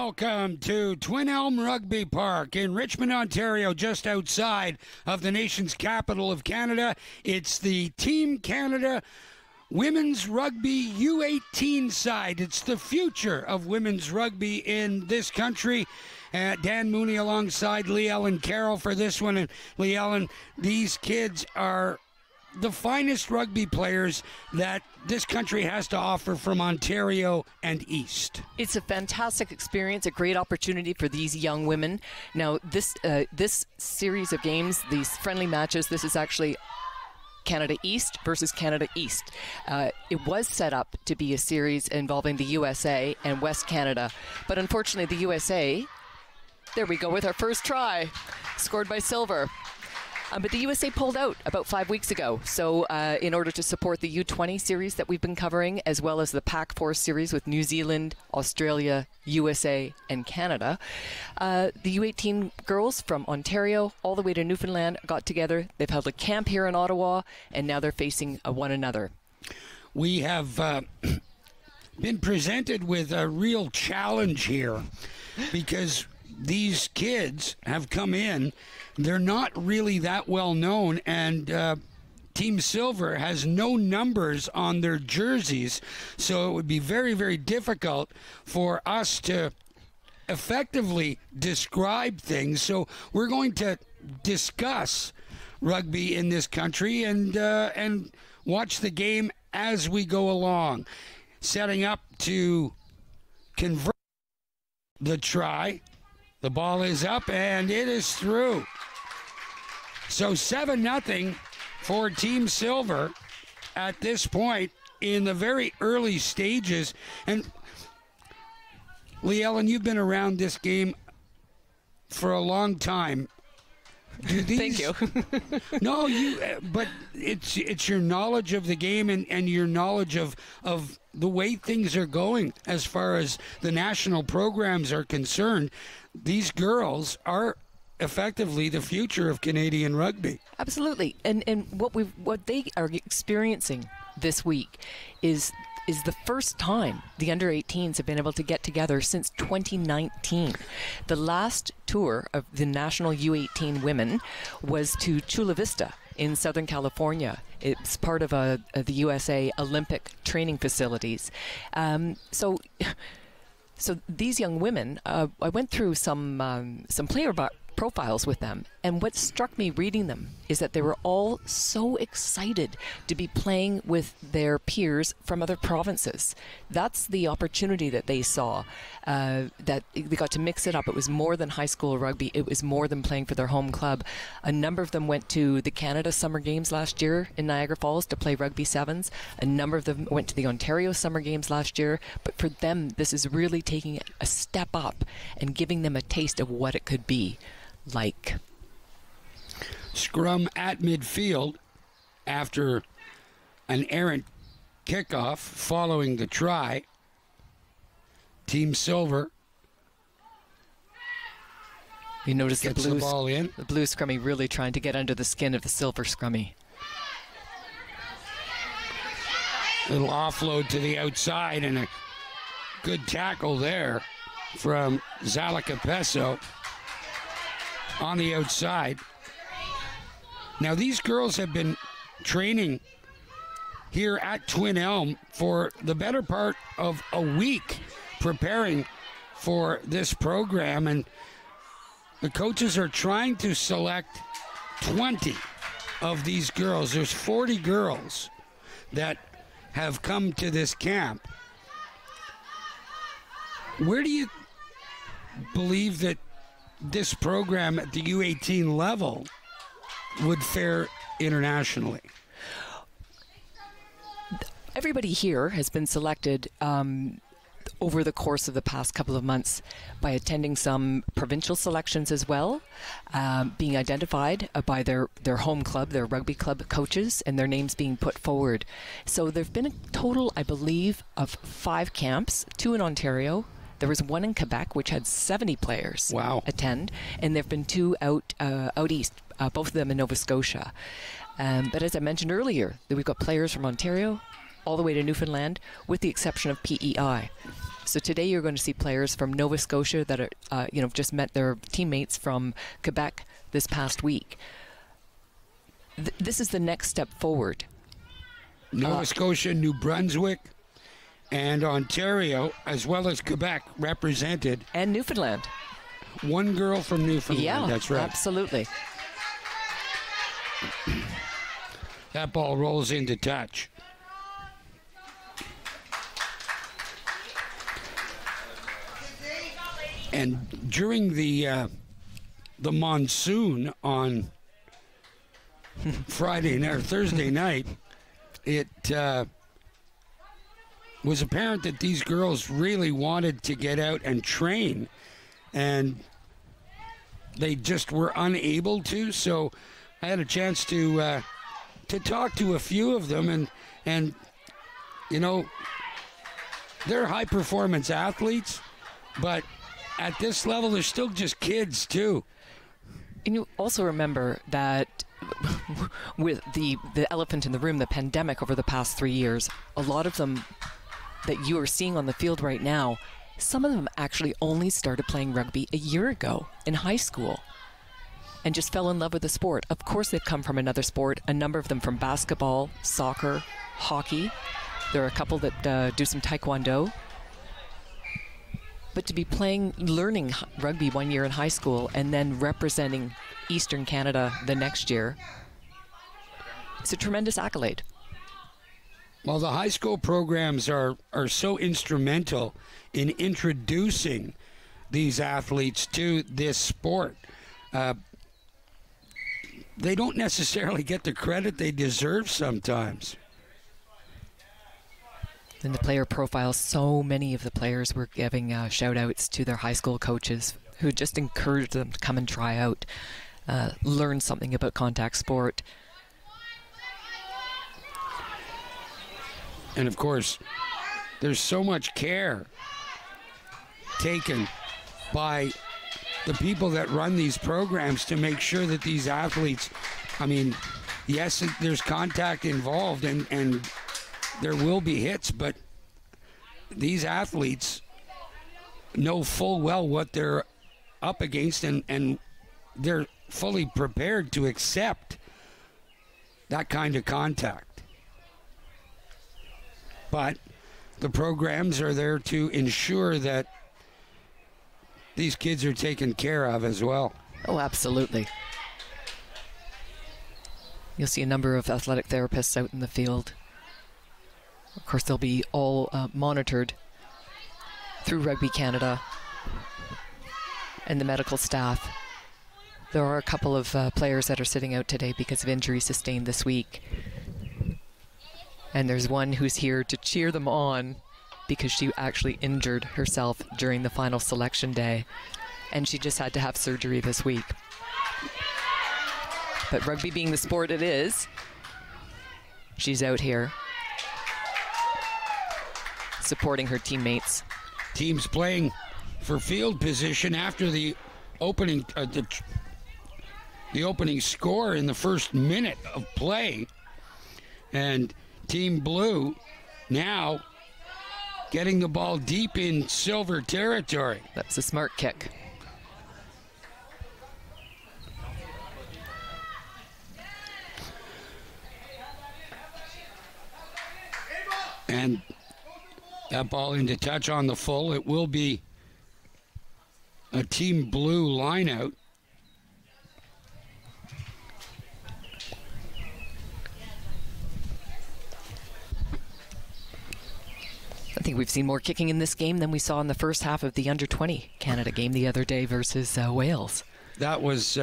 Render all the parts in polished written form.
Welcome to Twin Elm Rugby Park in Richmond, Ontario, just outside of the nation's capital of Canada. It's the Team Canada Women's Rugby U18 side. It's the future of women's rugby in this country. Dan Mooney alongside Lee Ellen Carroll for this one. And Lee Ellen, these kids are the finest rugby players that this country has to offer from Ontario and East. It's a fantastic experience, a great opportunity for these young women. Now, this series of games, these friendly matches, this is actually Canada East versus Canada East. It was set up to be a series involving the USA and West Canada, but unfortunately the USA, there we go with our first try, scored by Silver. But the USA pulled out about 5 weeks ago. So in order to support the U20 series that we've been covering, as well as the Pac-4 series with New Zealand, Australia, USA, and Canada, the U18 girls from Ontario all the way to Newfoundland got together. They've held a camp here in Ottawa, and now they're facing one another. We have been presented with a real challenge here because these kids have come in. They're not really that well known, and Team Silver has no numbers on their jerseys, so it would be very, very difficult for us to effectively describe things. So we're going to discuss rugby in this country and watch the game as we go along. Setting up to convert the try. The ball is up, and it is through. So 7-0 for Team Silver at this point in the very early stages. And Lee Ellen, you've been around this game for a long time. Thank you. No, but it's your knowledge of the game and your knowledge of the way things are going as far as the national programs are concerned. These girls are effectively the future of Canadian rugby. Absolutely. And what they are experiencing this week is the first time the under-18s have been able to get together since 2019. The last tour of the national U18 women was to Chula Vista in Southern California. It's part of the USA Olympic training facilities. So these young women, I went through some player profiles with them, and what struck me reading them is that they were all so excited to be playing with their peers from other provinces. That's the opportunity that they saw, that they got to mix it up. It was more than high school rugby. It was more than playing for their home club. A number of them went to the Canada Summer Games last year in Niagara Falls to play rugby sevens. A number of them went to the Ontario Summer Games last year, but for them this is really taking a step up and giving them a taste of what it could be like. Scrum at midfield after an errant kickoff following the try. Team Silver. You notice the ball in. The blue scrummy really trying to get under the skin of the silver scrummy. Little offload to the outside and a good tackle there from Zalika Peso on the outside. Now these girls have been training here at Twin Elm for the better part of a week, preparing for this program, and the coaches are trying to select 20 of these girls. There's 40 girls that have come to this camp. Where do you believe that this program at the U18 level would fare internationally? Everybody here has been selected over the course of the past couple of months by attending some provincial selections as well, being identified by their home club, their rugby club coaches, and their names being put forward. So there have been a total, I believe, of 5 camps, 2 in Ontario. There was 1 in Quebec, which had 70 players attend, and there have been 2 out east, both of them in Nova Scotia. But as I mentioned earlier, we've got players from Ontario all the way to Newfoundland, with the exception of PEI. So today you're going to see players from Nova Scotia that are, just met their teammates from Quebec this past week. This is the next step forward. Nova Scotia, New Brunswick, and Ontario, as well as Quebec, represented. And Newfoundland. One girl from Newfoundland, Yeah, that's right. Absolutely. That ball rolls into touch. And during the monsoon on Friday or Thursday night, it was apparent that these girls really wanted to get out and train, and they just were unable to. So I had a chance to talk to a few of them, and they're high performance athletes, but at this level they're still just kids too. And you also remember that with the elephant in the room, the pandemic over the past 3 years, a lot of them that you are seeing on the field right now, some of them actually only started playing rugby a year ago in high school and just fell in love with the sport. Of course, they've come from another sport, a number of them from basketball, soccer, hockey. There are a couple that do some taekwondo. But to be learning rugby 1 year in high school and then representing Eastern Canada the next year, it's a tremendous accolade. Well, the high school programs are so instrumental in introducing these athletes to this sport. They don't necessarily get the credit they deserve sometimes. In the player profiles, so many of the players were giving shout-outs to their high school coaches who just encouraged them to come and try out, learn something about contact sport. And of course, there's so much care taken by the people that run these programs to make sure that these athletes, yes, there's contact involved and there will be hits, but these athletes know full well what they're up against, and they're fully prepared to accept that kind of contact. But the programs are there to ensure that these kids are taken care of as well. Oh, absolutely. You'll see a number of athletic therapists out in the field. Of course, they'll be all monitored through Rugby Canada and the medical staff. There are a couple of players that are sitting out today because of injuries sustained this week. And there's one who's here to cheer them on because she actually injured herself during the final selection day. And she just had to have surgery this week. But rugby being the sport it is, she's out here supporting her teammates. Teams playing for field position after the opening the opening score in the first minute of play, and Team Blue now getting the ball deep in Silver territory. That's a smart kick. And that ball into touch on the full. It will be a Team Blue line-out. I think we've seen more kicking in this game than we saw in the first half of the Under-20 Canada game the other day versus Wales. That was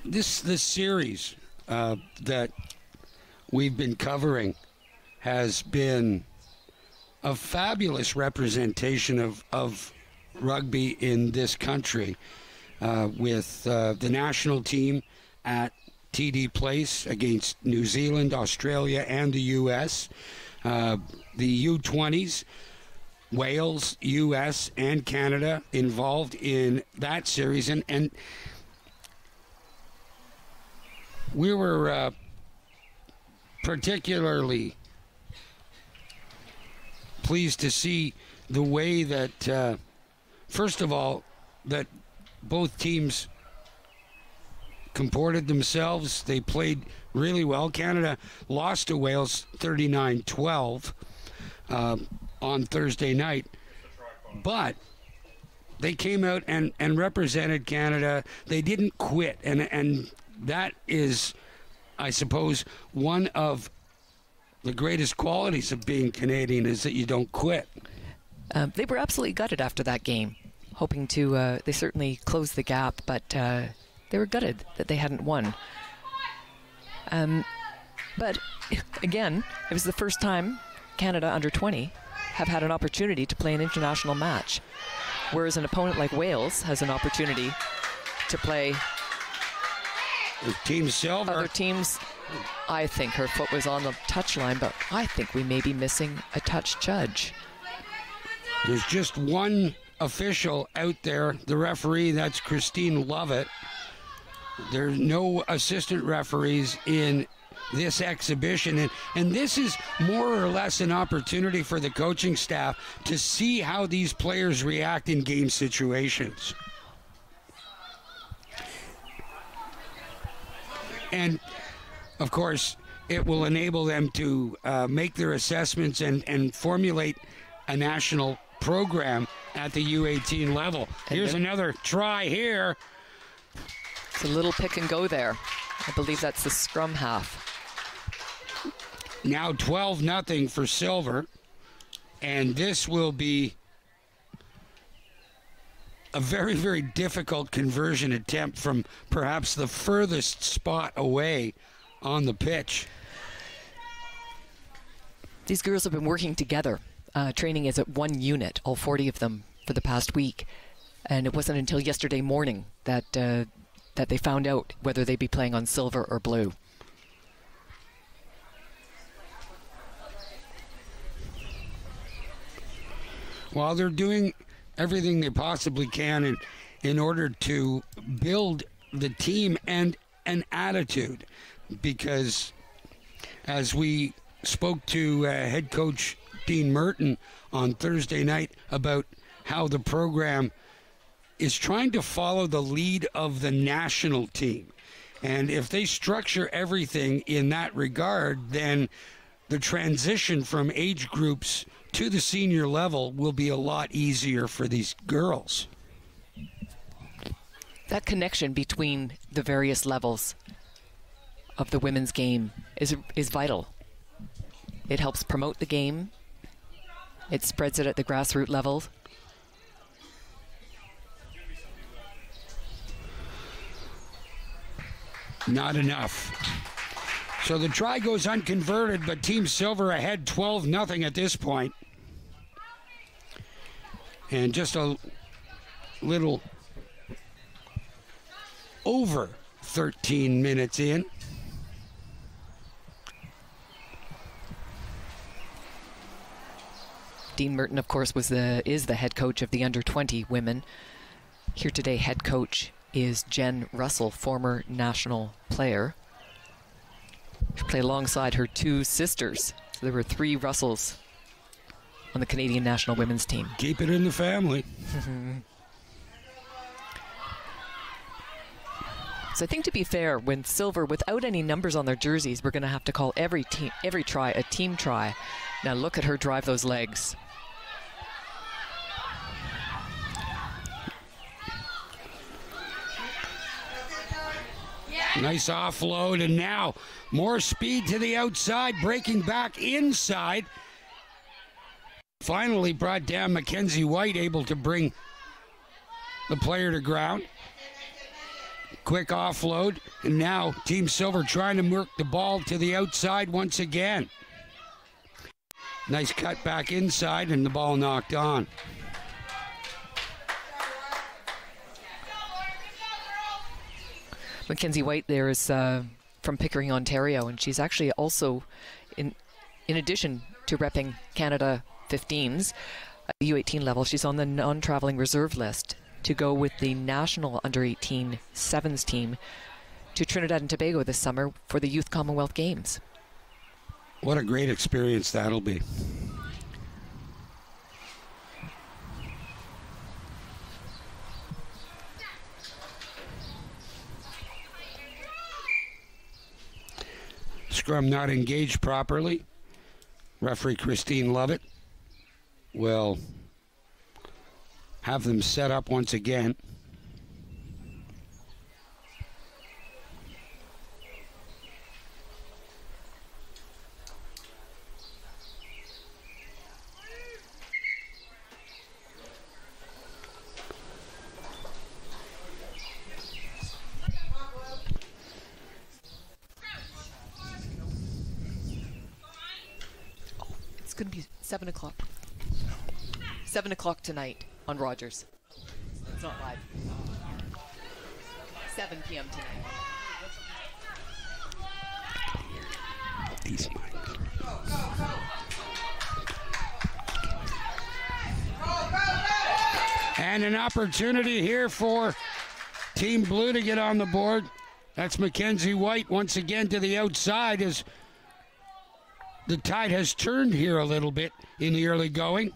this series that we've been covering has been a fabulous representation of rugby in this country, with the national team at TD Place against New Zealand, Australia, and the U.S. The U20s, Wales, U.S., and Canada involved in that series. And we were particularly pleased to see the way that, first of all, that both teams comported themselves. They played really well. Canada lost to Wales 39-12 on Thursday night, but they came out and represented Canada. They didn't quit, and that is, I suppose, one of the greatest qualities of being Canadian, is that you don't quit. They were absolutely gutted after that game, hoping to, they certainly closed the gap, but they were gutted that they hadn't won. But again, it was the first time Canada under 20 have had an opportunity to play an international match, whereas an opponent like Wales has an opportunity to play Team Silver. Other teams. I think her foot was on the touchline, but I think we may be missing a touch judge. There's just one official out there, the referee, that's Christine Lovett. There's no assistant referees in this exhibition, and this is more or less an opportunity for the coaching staff to see how these players react in game situations. And of course, it will enable them to make their assessments and formulate a national program at the U18 level. Here's another try here. It's a little pick and go there. I believe that's the scrum half. Now 12-0 for Silver, and this will be a very, very difficult conversion attempt from perhaps the furthest spot away on the pitch. These girls have been working together, training as at one unit, all 40 of them, for the past week. And it wasn't until yesterday morning that that they found out whether they'd be playing on silver or blue. While they're doing everything they possibly can in order to build the team and an attitude, because as we spoke to head coach Dean Merton on Thursday night about how the program is trying to follow the lead of the national team, and if they structure everything in that regard, then the transition from age groups to the senior level will be a lot easier for these girls. That connection between the various levels of the women's game is vital. It helps promote the game. It spreads it at the grassroots level. Not enough. So the try goes unconverted, but Team Silver ahead 12-0 at this point. And just a little over 13 minutes in. Dean Merton, of course, is the head coach of the under-20 women. Here today, head coach is Jen Russell, former national player. She played alongside her two sisters. So there were three Russells on the Canadian national women's team. Keep it in the family. So I think, to be fair, when Silver, without any numbers on their jerseys, we're going to have to call every try a team try. Now look at her drive those legs. Nice offload, and now more speed to the outside, breaking back inside. Finally brought down Mackenzie White, able to bring the player to ground. Quick offload, and now Team Silver trying to work the ball to the outside once again. Nice cut back inside, and the ball knocked on. Mackenzie White there is from Pickering, Ontario, and she's actually also, in addition to repping Canada 15s at the U18 level, she's on the non-traveling reserve list to go with the national under-18 sevens team to Trinidad and Tobago this summer for the Youth Commonwealth Games. What a great experience that'll be. scrum not engaged properly. Referee Christine Lovett will have them set up once again. It's going to be 7 o'clock. 7 o'clock tonight on Rogers. It's not live. 7 p.m. tonight. These mics. And an opportunity here for Team Blue to get on the board. That's Mackenzie White once again to the outside as the tide has turned here a little bit in the early going.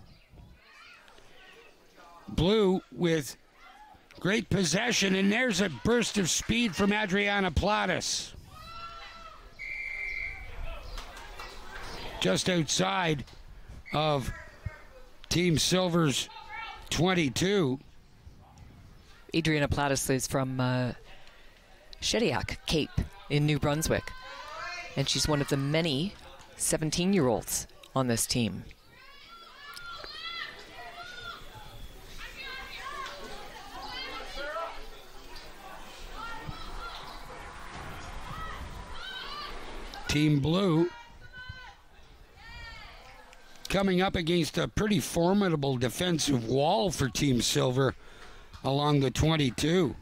Blue with great possession, and there's a burst of speed from Adriana Plattis. Just outside of Team Silver's 22. Adriana Plattis is from Shediac, Cape in New Brunswick. And she's one of the many 17-year-olds on this team. Team Blue coming up against a pretty formidable defensive wall for Team Silver along the 22.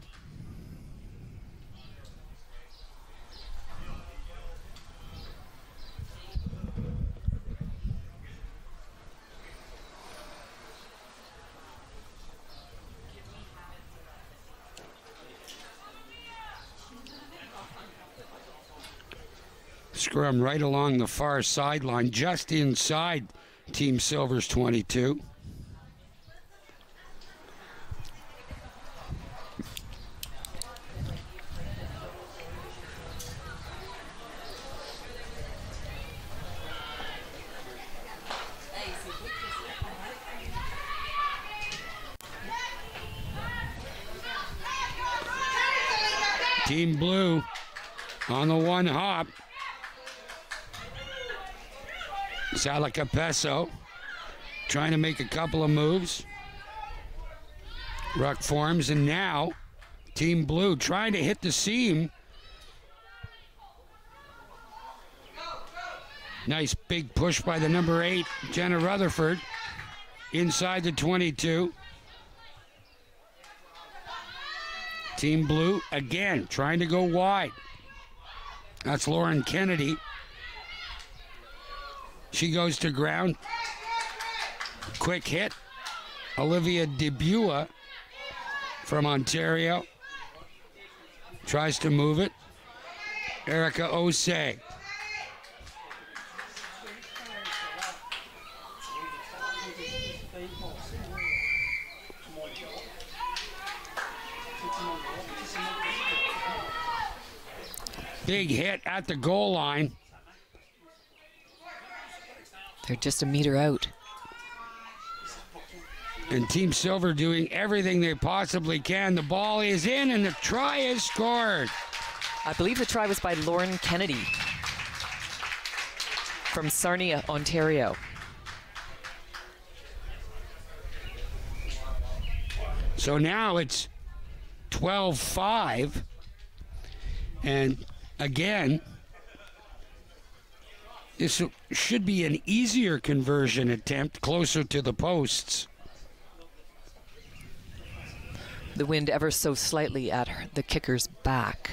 Scrum right along the far sideline, just inside Team Silver's 22. Team Blue on the one hop. Salacapeso trying to make a couple of moves. Ruck forms, and now Team Blue trying to hit the seam. Nice big push by the number 8, Jenna Rutherford, inside the 22. Team Blue again trying to go wide. That's Lauren Kennedy. She goes to ground. Quick hit. Olivia Debua from Ontario tries to move it. Erica Osei. Big hit at the goal line. They're just a meter out. And Team Silver doing everything they possibly can. The ball is in and the try is scored. I believe the try was by Lauren Kennedy from Sarnia, Ontario. So now it's 12-5. And again, this should be an easier conversion attempt closer to the posts. The wind ever so slightly at the kicker's back.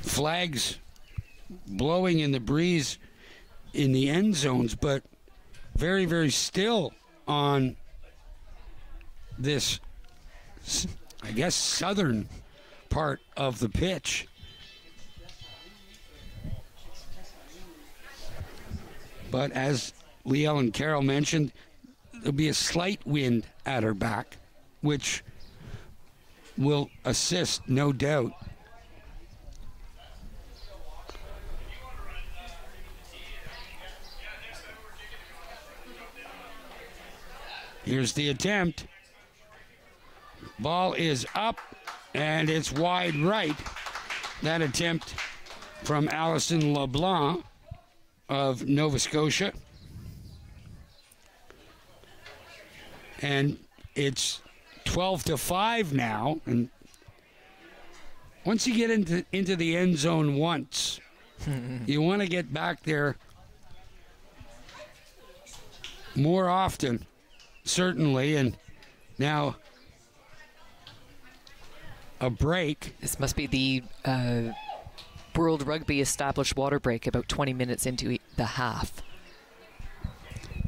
Flags blowing in the breeze in the end zones, but very, very still on this, I guess, southern part of the pitch. But as Liel and Carroll mentioned, there'll be a slight wind at her back, which will assist, no doubt. Here's the attempt. Ball is up, and it's wide right. That attempt from Alison LeBlanc of Nova Scotia. And it's 12-5 now. And once you get into the end zone once, you want to get back there more often, certainly. And now a break. This must be the World Rugby established water break about 20 minutes into the half.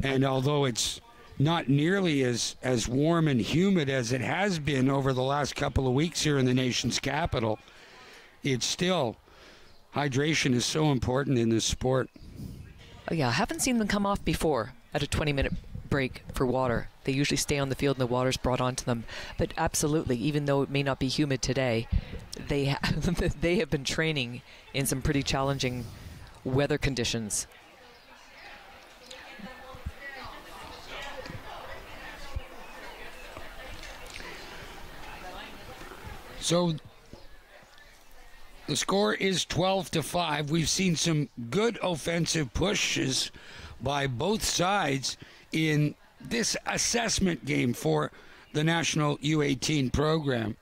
And although it's not nearly as warm and humid as it has been over the last couple of weeks here in the nation's capital, it's still, hydration is so important in this sport. Oh yeah, I haven't seen them come off before at a 20-minute break for water. They usually stay on the field and the water's brought onto them. But absolutely, even though it may not be humid today, they have been training in some pretty challenging weather conditions. So the score is 12-5. We've seen some good offensive pushes by both sides in this assessment game for the national U18 program.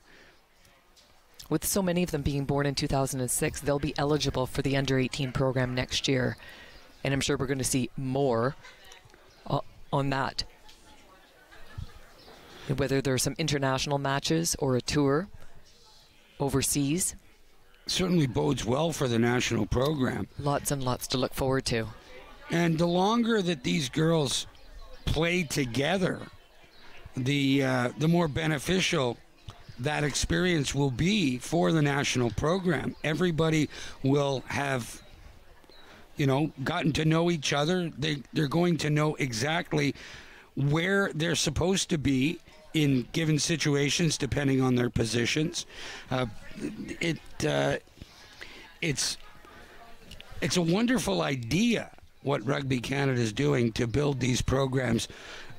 With so many of them being born in 2006, they'll be eligible for the under-18 program next year. And I'm sure we're going to see more on that. Whether there's some international matches or a tour overseas. Certainly bodes well for the national program. Lots and lots to look forward to. And the longer that these girls play together, the more beneficial that experience will be for the national program. Everybody will have, gotten to know each other. They're going to know exactly where they're supposed to be in given situations, depending on their positions. It's a wonderful idea what Rugby Canada is doing to build these programs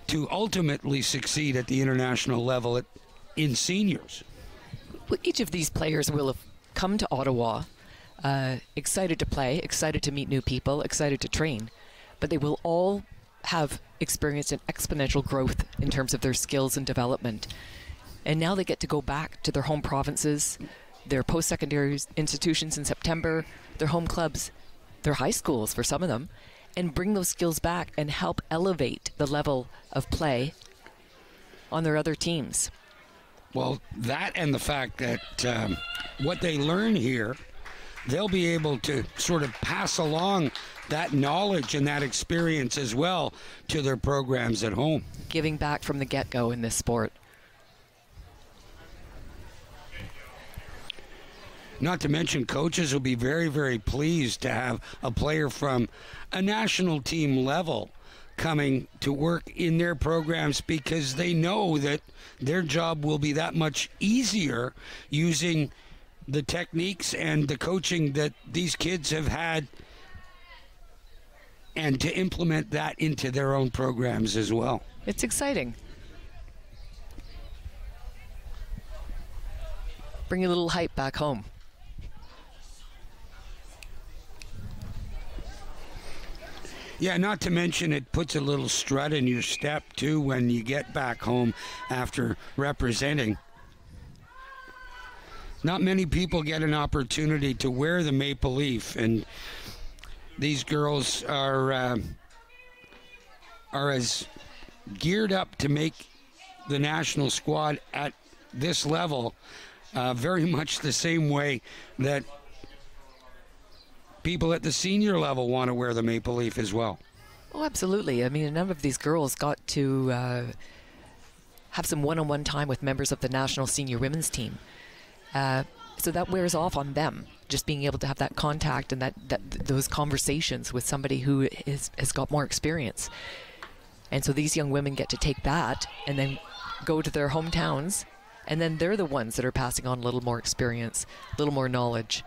to ultimately succeed at the international level in seniors. Well, each of these players will have come to Ottawa excited to play, excited to meet new people, excited to train, but they will all have experienced an exponential growth in terms of their skills and development. And now they get to go back to their home provinces, their post-secondary institutions in September, their home clubs, their high schools for some of them, and bring those skills back and help elevate the level of play on their other teams. Well, that and the fact that what they learn here, they'll be able to sort of pass along that knowledge and that experience as well to their programs at home. Giving back from the get-go in this sport. Not to mention coaches will be very, very pleased to have a player from a national team level coming to work in their programs, because they know that their job will be that much easier using the techniques and the coaching that these kids have had, and to implement that into their own programs as well. It's exciting. Bring a little hype back home. Yeah, not to mention it puts a little strut in your step, too, when you get back home after representing. Not many people get an opportunity to wear the maple leaf, and these girls are as geared up to make the national squad at this level, very much the same way that people at the senior level want to wear the maple leaf as well. Oh, absolutely. I mean, a number of these girls got to have some one-on-one time with members of the national senior women's team. So that wears off on them, just being able to have that contact and those conversations with somebody who has got more experience. And so these young women get to take that and then go to their hometowns, and then they're the ones that are passing on a little more experience, a little more knowledge.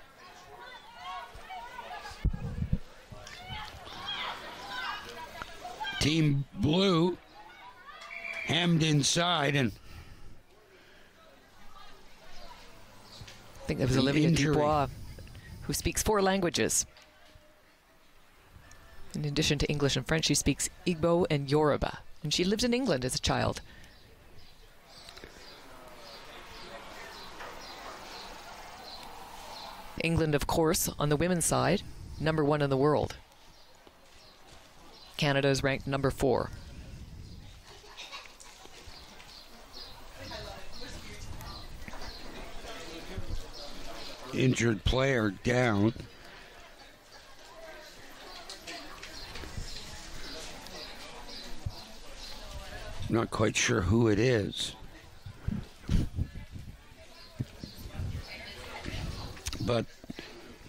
Team Blue hemmed inside, and I think that was Olivia Dubois, who speaks 4 languages. In addition to English and French, she speaks Igbo and Yoruba, and she lived in England as a child. England, of course, on the women's side, number 1 in the world. Canada is ranked number 4. Injured player down. Not quite sure who it is. But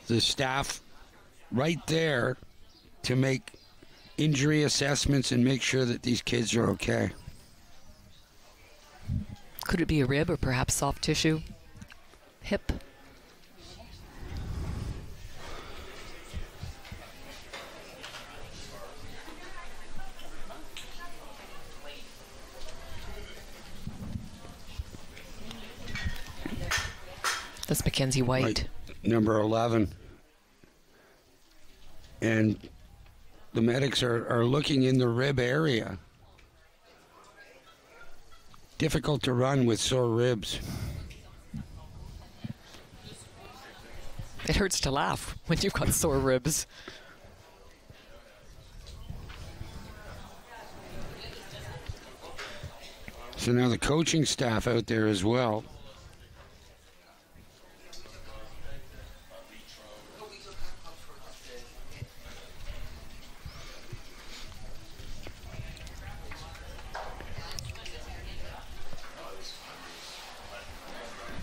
the staff right there to make injury assessments and make sure that these kids are okay. Could it be a rib or perhaps soft tissue? Hip? That's Mackenzie White. Right. Number 11. And the medics are looking in the rib area. Difficult to run with sore ribs. It hurts to laugh when you've got sore ribs. So now the coaching staff out there as well.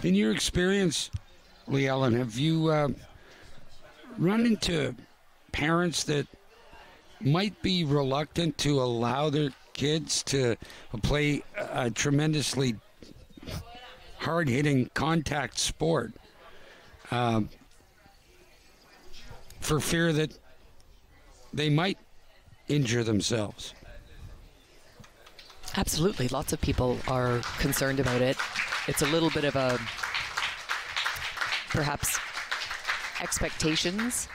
In your experience, Lee Ellen, have you run into parents that might be reluctant to allow their kids to play a tremendously hard-hitting contact sport for fear that they might injure themselves? Absolutely. Lots of people are concerned about it. It's a little bit of a, perhaps, expectations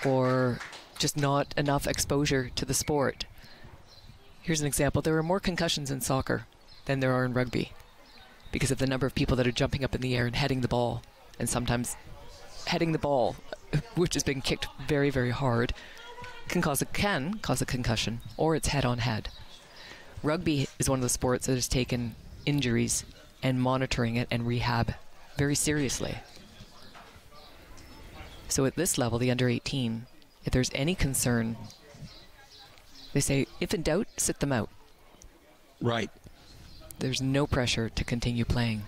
or just not enough exposure to the sport. Here's an example. There are more concussions in soccer than there are in rugby because of the number of people that are jumping up in the air and heading the ball. And sometimes heading the ball, which is being kicked very, very hard, can cause a concussion, or it's head-on-head. Rugby is one of the sports that has taken injuries and monitoring it and rehab very seriously. So at this level, the under 18, if there's any concern, they say, if in doubt, sit them out. Right. There's no pressure to continue playing.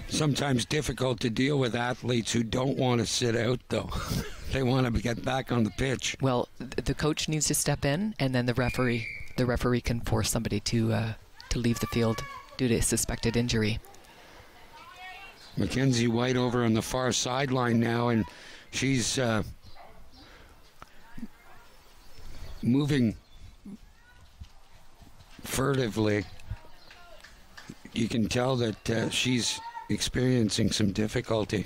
Sometimes difficult to deal with athletes who don't want to sit out, though. They want to get back on the pitch. Well, the coach needs to step in, and then the referee can force somebody to leave the field due to a suspected injury. Mackenzie White over on the far sideline now, and she's moving furtively. You can tell that she's experiencing some difficulty.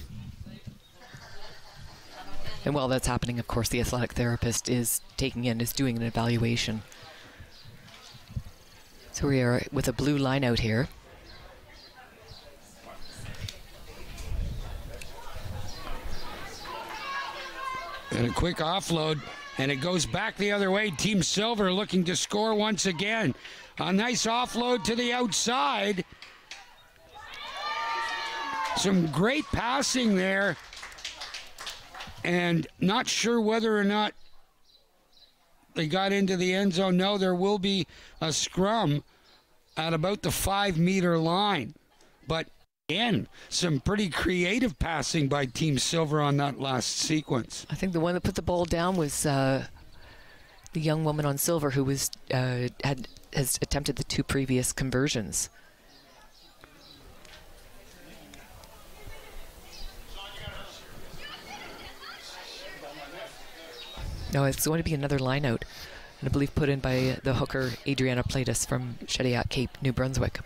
And while that's happening, of course, the athletic therapist is doing an evaluation. So we are with a blue line out here. And a quick offload, and it goes back the other way. Team Silver looking to score once again. A nice offload to the outside. Some great passing there. And not sure whether or not they got into the end zone. No, there will be a scrum at about the 5-meter line. But again, some pretty creative passing by Team Silver on that last sequence. I think the one that put the ball down was the young woman on silver who was has attempted the 2 previous conversions. No, it's going to be another line out, and I believe put in by the hooker Adriana Platus from Shediac Cape, New Brunswick.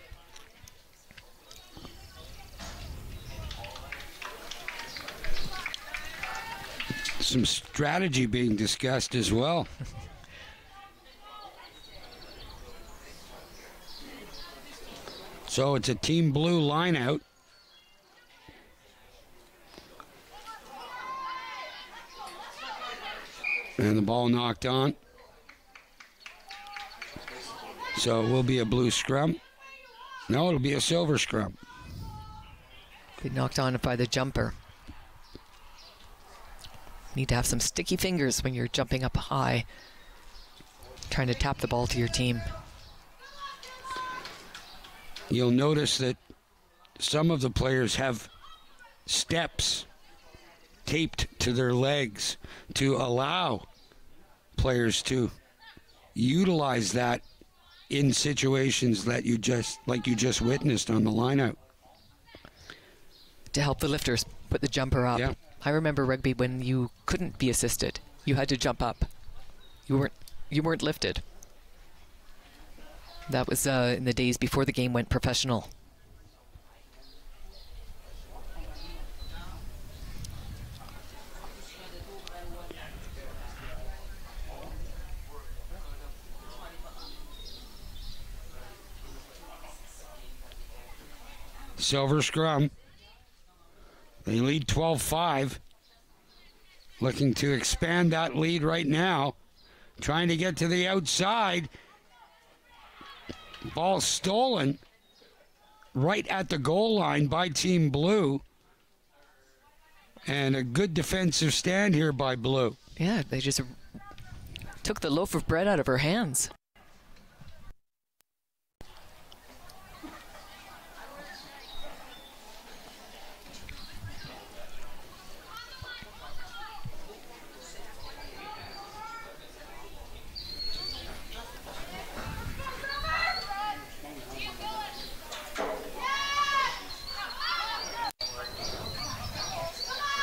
Some strategy being discussed as well. So it's a Team Blue line out. And the ball knocked on. So it will be a blue scrum. No, it'll be a silver scrum. They knocked on by the jumper. Need to have some sticky fingers when you're jumping up high, trying to tap the ball to your team. You'll notice that some of the players have steps taped to their legs to allow players to utilize that in situations that you just witnessed on the lineout. To help the lifters put the jumper up. Yeah. I remember rugby when you couldn't be assisted. You had to jump up. You weren't lifted. That was in the days before the game went professional. Silver scrum. They lead 12-5. Looking to expand that lead right now. Trying to get to the outside. Ball stolen right at the goal line by Team Blue. And a good defensive stand here by Blue. Yeah, they just took the loaf of bread out of her hands.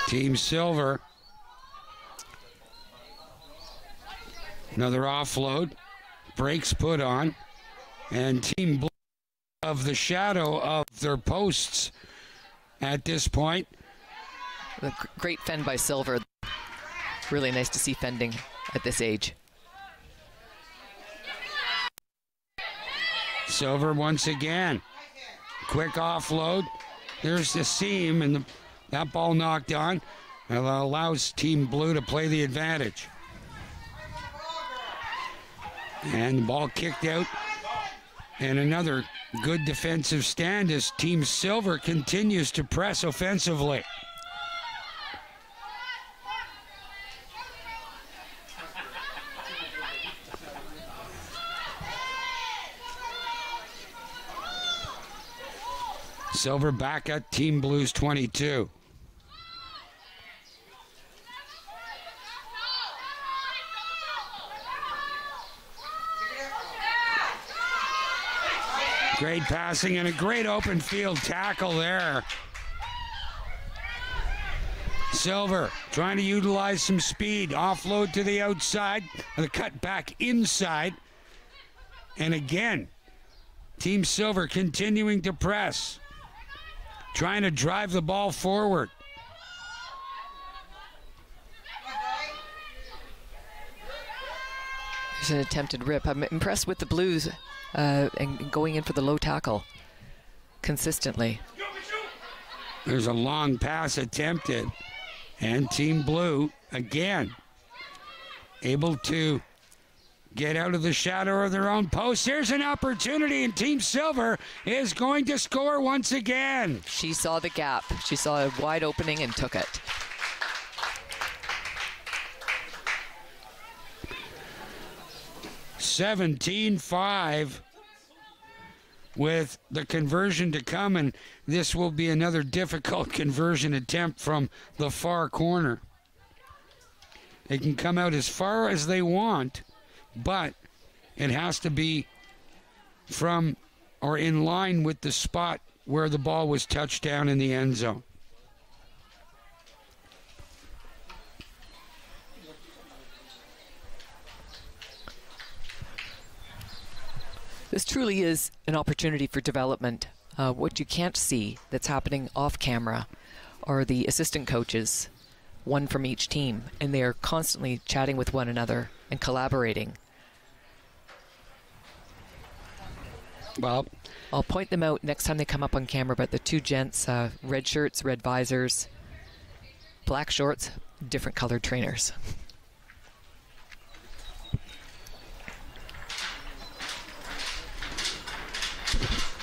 Team Silver. Another offload. Brakes put on. And Team Blue of the shadow of their posts at this point. A great fend by Silver. Really nice to see fending at this age. Silver once again. Quick offload. There's the seam, and that ball knocked on. It allows Team Blue to play the advantage. And the ball kicked out. And another good defensive stand as Team Silver continues to press offensively. Silver back at Team Blue's 22. Great passing and a great open field tackle there. Silver trying to utilize some speed. Offload to the outside. The cut back inside. And again, Team Silver continuing to press. Trying to drive the ball forward. There's an attempted rip. I'm impressed with the Blues and going in for the low tackle consistently. There's a long pass attempted. And Team Blue, again, able to get out of the shadow of their own post. Here's an opportunity, and Team Silver is going to score once again. She saw the gap. She saw a wide opening and took it. (17-5) with the conversion to come, and this will be another difficult conversion attempt from the far corner. They can come out as far as they want but it has to be from or in line with the spot where the ball was touched down in the end zone. This truly is an opportunity for development. What you can't see that's happening off camera are the assistant coaches, one from each team, and they are constantly chatting with one another and collaborating. Well, I'll point them out next time they come up on camera, but the two gents, red shirts, red visors, black shorts, different colored trainers.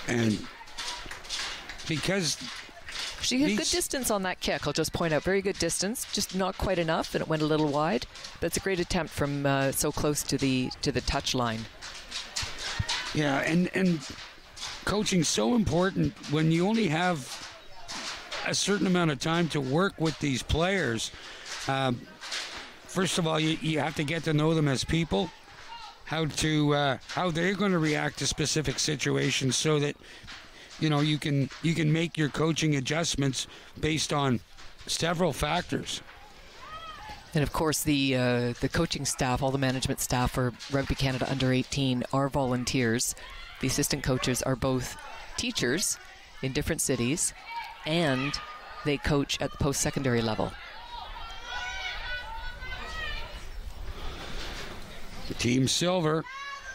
And because she had good distance on that kick, I'll just point out, very good distance, just not quite enough, and it went a little wide. But it's a great attempt from so close to the touch line. Yeah, and coaching's so important when you only have a certain amount of time to work with these players. First of all, you have to get to know them as people, how they're going to react to specific situations, so that you can make your coaching adjustments based on several factors. And of course, the coaching staff, all the management staff for Rugby Canada Under 18 are volunteers. The assistant coaches are both teachers in different cities, and they coach at the post-secondary level. Team Silver,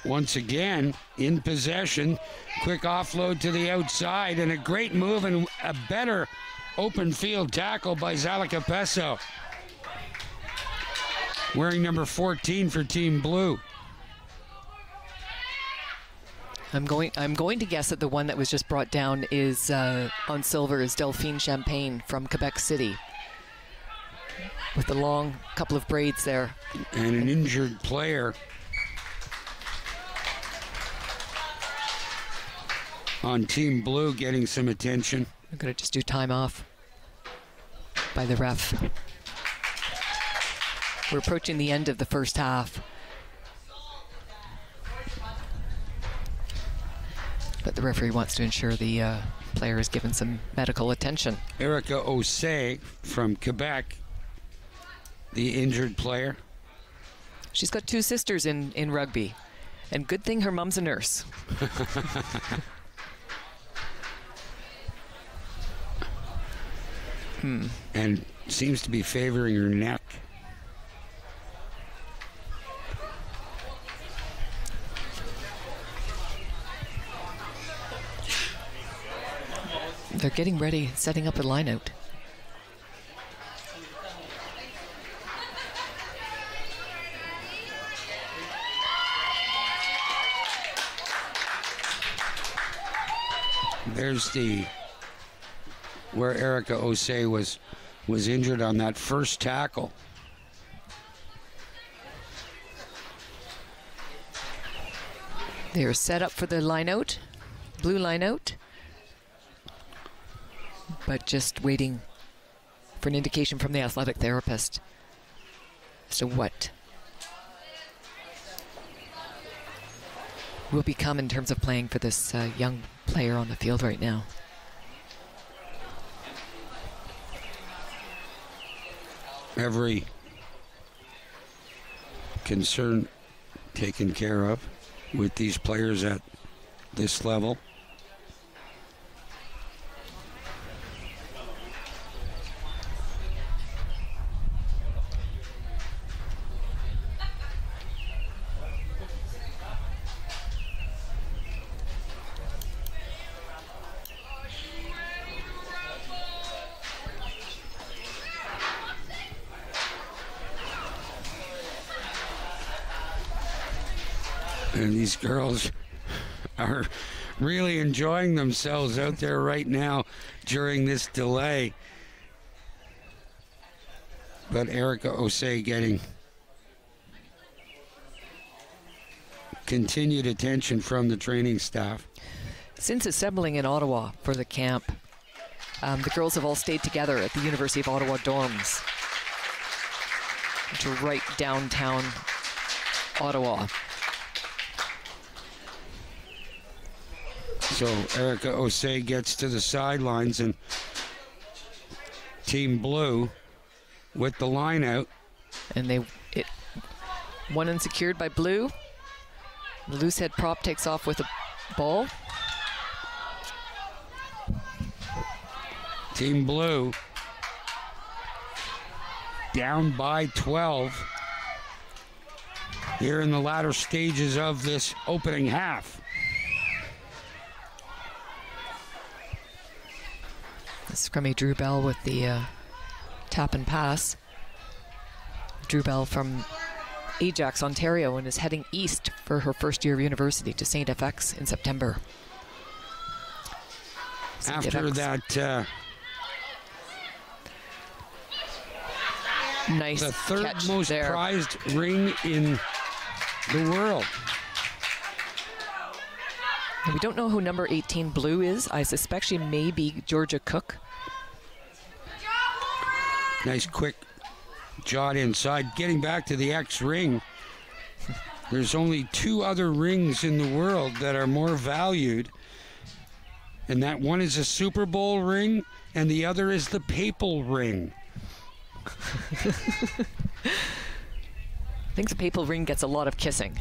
once again, in possession. Quick offload to the outside, and a great move and a better open field tackle by Zalika Peso, wearing number 14 for Team Blue. I'm going to guess that the one that was just brought down is on silver is Delphine Champagne from Quebec City, with the long couple of braids there. And an injured player on Team Blue getting some attention. We're going to just do time off by the ref. We're approaching the end of the first half, but the referee wants to ensure the player is given some medical attention. Erica Osei from Quebec, the injured player. She's got two sisters in rugby, and good thing her mom's a nurse. And seems to be favoring her neck. They're getting ready, setting up a line out. There's where Erica Osei was injured on that first tackle. They're set up for the line out, blue line out, but just waiting for an indication from the athletic therapist as to what will become in terms of playing for this young player on the field right now. Every concern taken care of with these players at this level. And these girls are really enjoying themselves out there right now during this delay. But Erica Osei getting continued attention from the training staff. Since assembling in Ottawa for the camp, the girls have all stayed together at the University of Ottawa dorms, which are right downtown Ottawa. So Erica Osei gets to the sidelines, and Team Blue with the line out. And one unsecured by Blue. The loose head prop takes off with a ball. Team Blue down by 12 here in the latter stages of this opening half. Scrummy Drew Bell with the tap and pass. Drew Bell from Ajax, Ontario, and is heading east for her first year of university to St. FX in September. After that, nice the third catch most there. prized ring in the world. We don't know who number 18 Blue is. I suspect she may be Georgia Cook. Nice quick jot inside. Getting back to the X ring, there's only 2 other rings in the world that are more valued, and that one is a Super Bowl ring and the other is the papal ring. I think the papal ring gets a lot of kissing.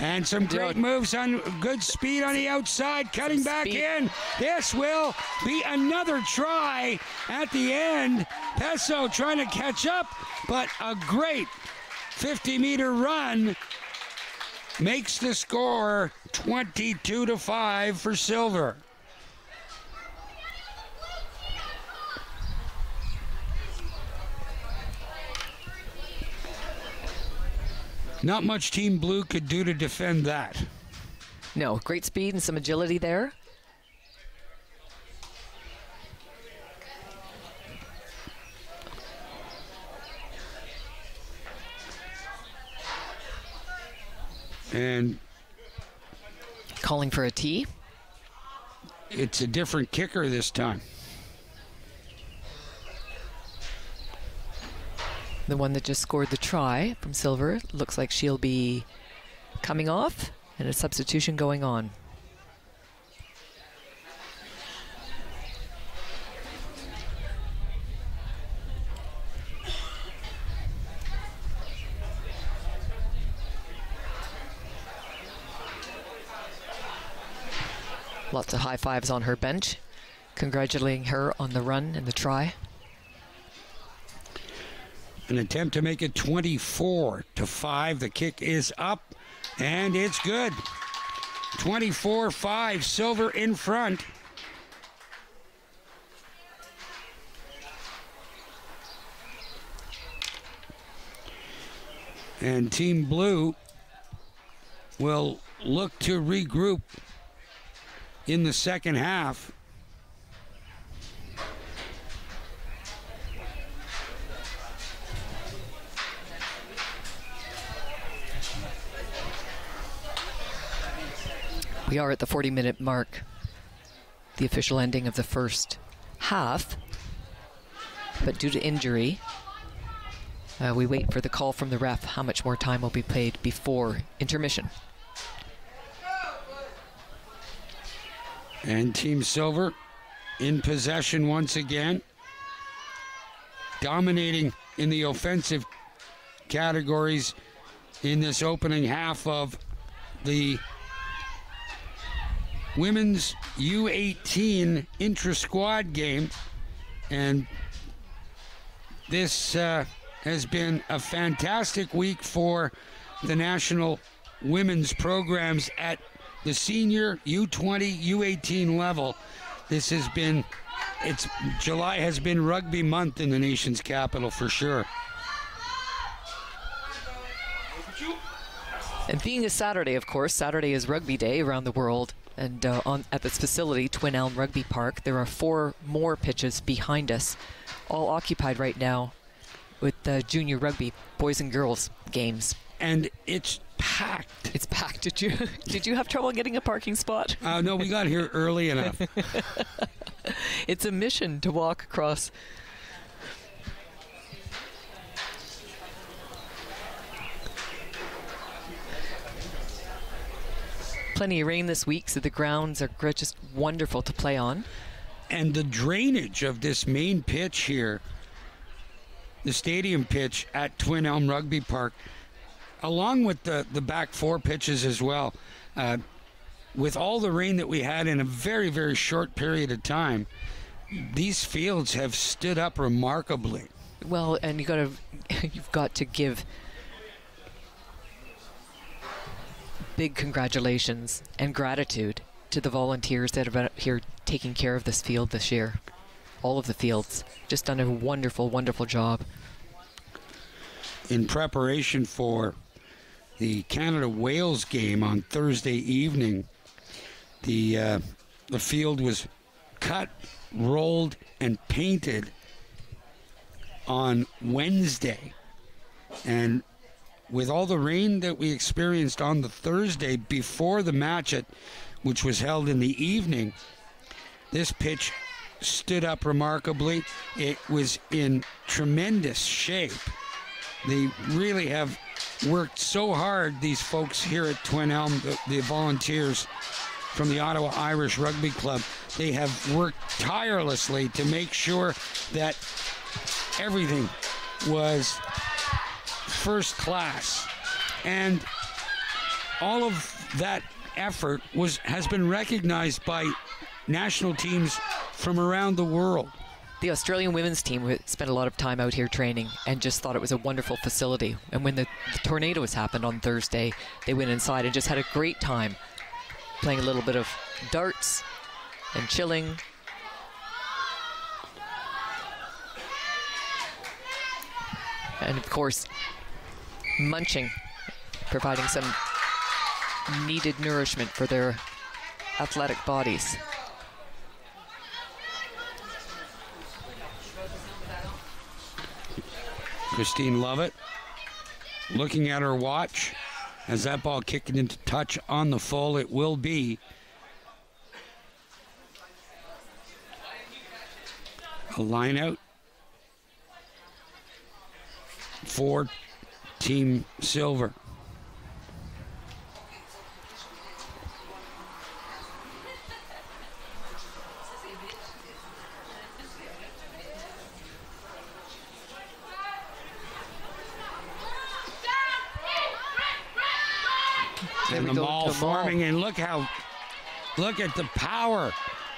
And some great moves on good speed on the outside, cutting back in. This will be another try at the end. Peso trying to catch up, but a great 50-meter run makes the score 22-5 for silver. Not much Team Blue could do to defend that. No, great speed and some agility there. And calling for a tee. It's a different kicker this time. The one that just scored the try from silver. Looks like she'll be coming off and a substitution going on. Lots of high fives on her bench, congratulating her on the run and the try. An attempt to make it 24-5. The kick is up, and it's good. 24-5, silver in front. And Team Blue will look to regroup in the second half. We are at the 40-minute mark, the official ending of the first half. But due to injury, we wait for the call from the ref, how much more time will be played before intermission. And Team Silver in possession once again, dominating in the offensive categories in this opening half of the women's U18 intra-squad game. And this has been a fantastic week for the national women's programs at the senior U20, U18 level. This has been, July has been rugby month in the nation's capital for sure. And being a Saturday, of course, Saturday is Rugby Day around the world. And at this facility, Twin Elm Rugby Park, there are 4 more pitches behind us, all occupied right now with junior rugby, boys and girls games. And it's packed. It's packed. Did you have trouble getting a parking spot? No, we got here early enough. It's a mission to walk across. plenty of rain this week, so the grounds are just wonderful to play on. And the drainage of this main pitch here, the stadium pitch at Twin Elm Rugby Park, along with the back four pitches as well, with all the rain that we had in a very, very short period of time, these fields have stood up remarkably. Well, and you've got to give big congratulations and gratitude to the volunteers that have been here taking care of this field this year. All of the fields. Just done a wonderful, wonderful job. In preparation for the Canada-Wales game on Thursday evening, the field was cut, rolled, and painted on Wednesday. And with all the rain that we experienced on the Thursday before the match, which was held in the evening, this pitch stood up remarkably. It was in tremendous shape. They really have worked so hard, these folks here at Twin Elm, the volunteers from the Ottawa Irish Rugby Club. They have worked tirelessly to make sure that everything was first class. And all of that effort has been recognized by national teams from around the world. The Australian women's team spent a lot of time out here training and just thought it was a wonderful facility. And when the tornadoes happened on Thursday, they went inside and just had a great time playing a little bit of darts and chilling. And of course, munching, providing some needed nourishment for their athletic bodies. Christine Lovett looking at her watch as that ball kicked into touch on the full. It will be a line out for Team Silver. And the ball forming, and look at the power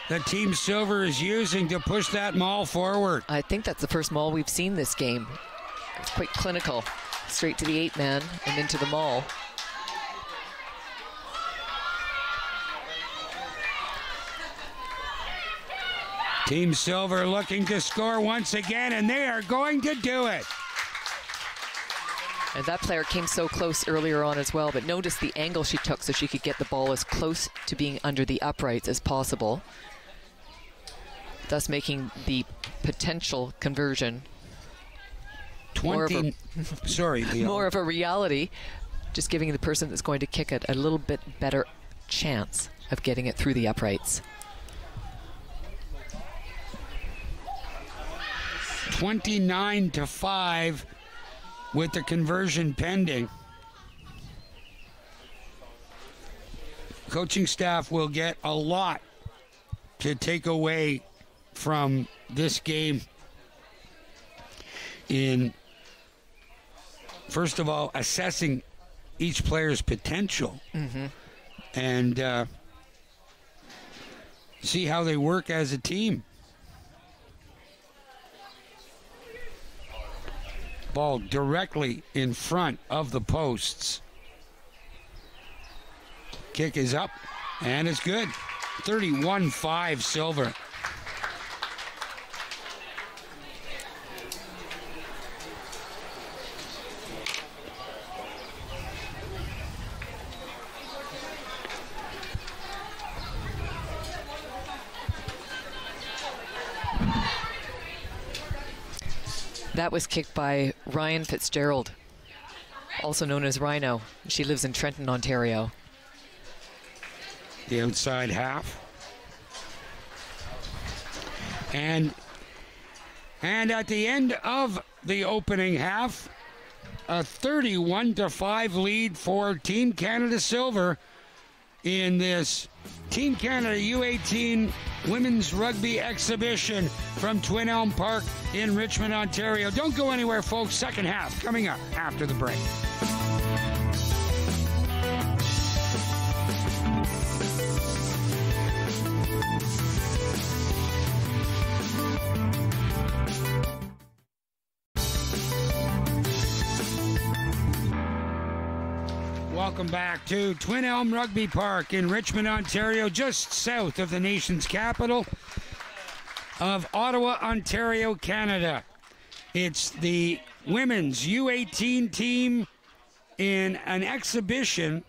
that Team Silver is using to push that maul forward. I think that's the first maul we've seen this game. It's quite clinical. Straight to the 8-man and into the maul. Team Silver looking to score once again, and they are going to do it. And that player came so close earlier on as well, but notice the angle she took so she could get the ball as close to being under the uprights as possible, thus making the potential conversion more of a reality, just giving the person that's going to kick it a little bit better chance of getting it through the uprights. 29-5 with the conversion pending. Coaching staff will get a lot to take away from this game in, first of all, assessing each player's potential and see how they work as a team. Ball directly in front of the posts. Kick is up, and it's good. 31-5 Silver. That was kicked by Ryan Fitzgerald, also known as Rhino. She lives in Trenton, Ontario. The outside half. And at the end of the opening half, a 31-5 lead for Team Canada Silver in this Team Canada U18 Women's Rugby Exhibition from Twin Elm Park in Richmond, Ontario. Don't go anywhere, folks. Second half coming up after the break. Welcome back to Twin Elm Rugby Park in Richmond, Ontario, just south of the nation's capital of Ottawa, Ontario, Canada. It's the women's U18 team in an exhibition.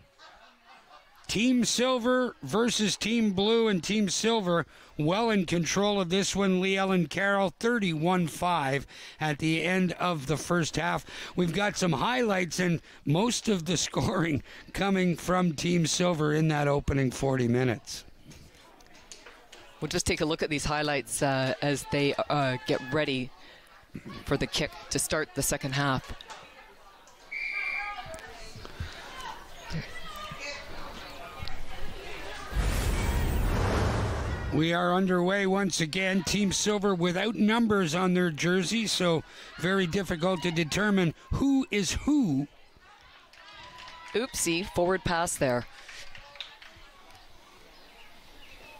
Team Silver versus Team Blue, and Team Silver well in control of this one. Lee Ellen Carroll, 31-5 at the end of the first half. We've got some highlights and most of the scoring coming from Team Silver in that opening 40 minutes. We'll just take a look at these highlights as they get ready for the kick to start the second half. We are underway once again. Team Silver without numbers on their jerseys, so very difficult to determine who is who. Oopsie, forward pass there.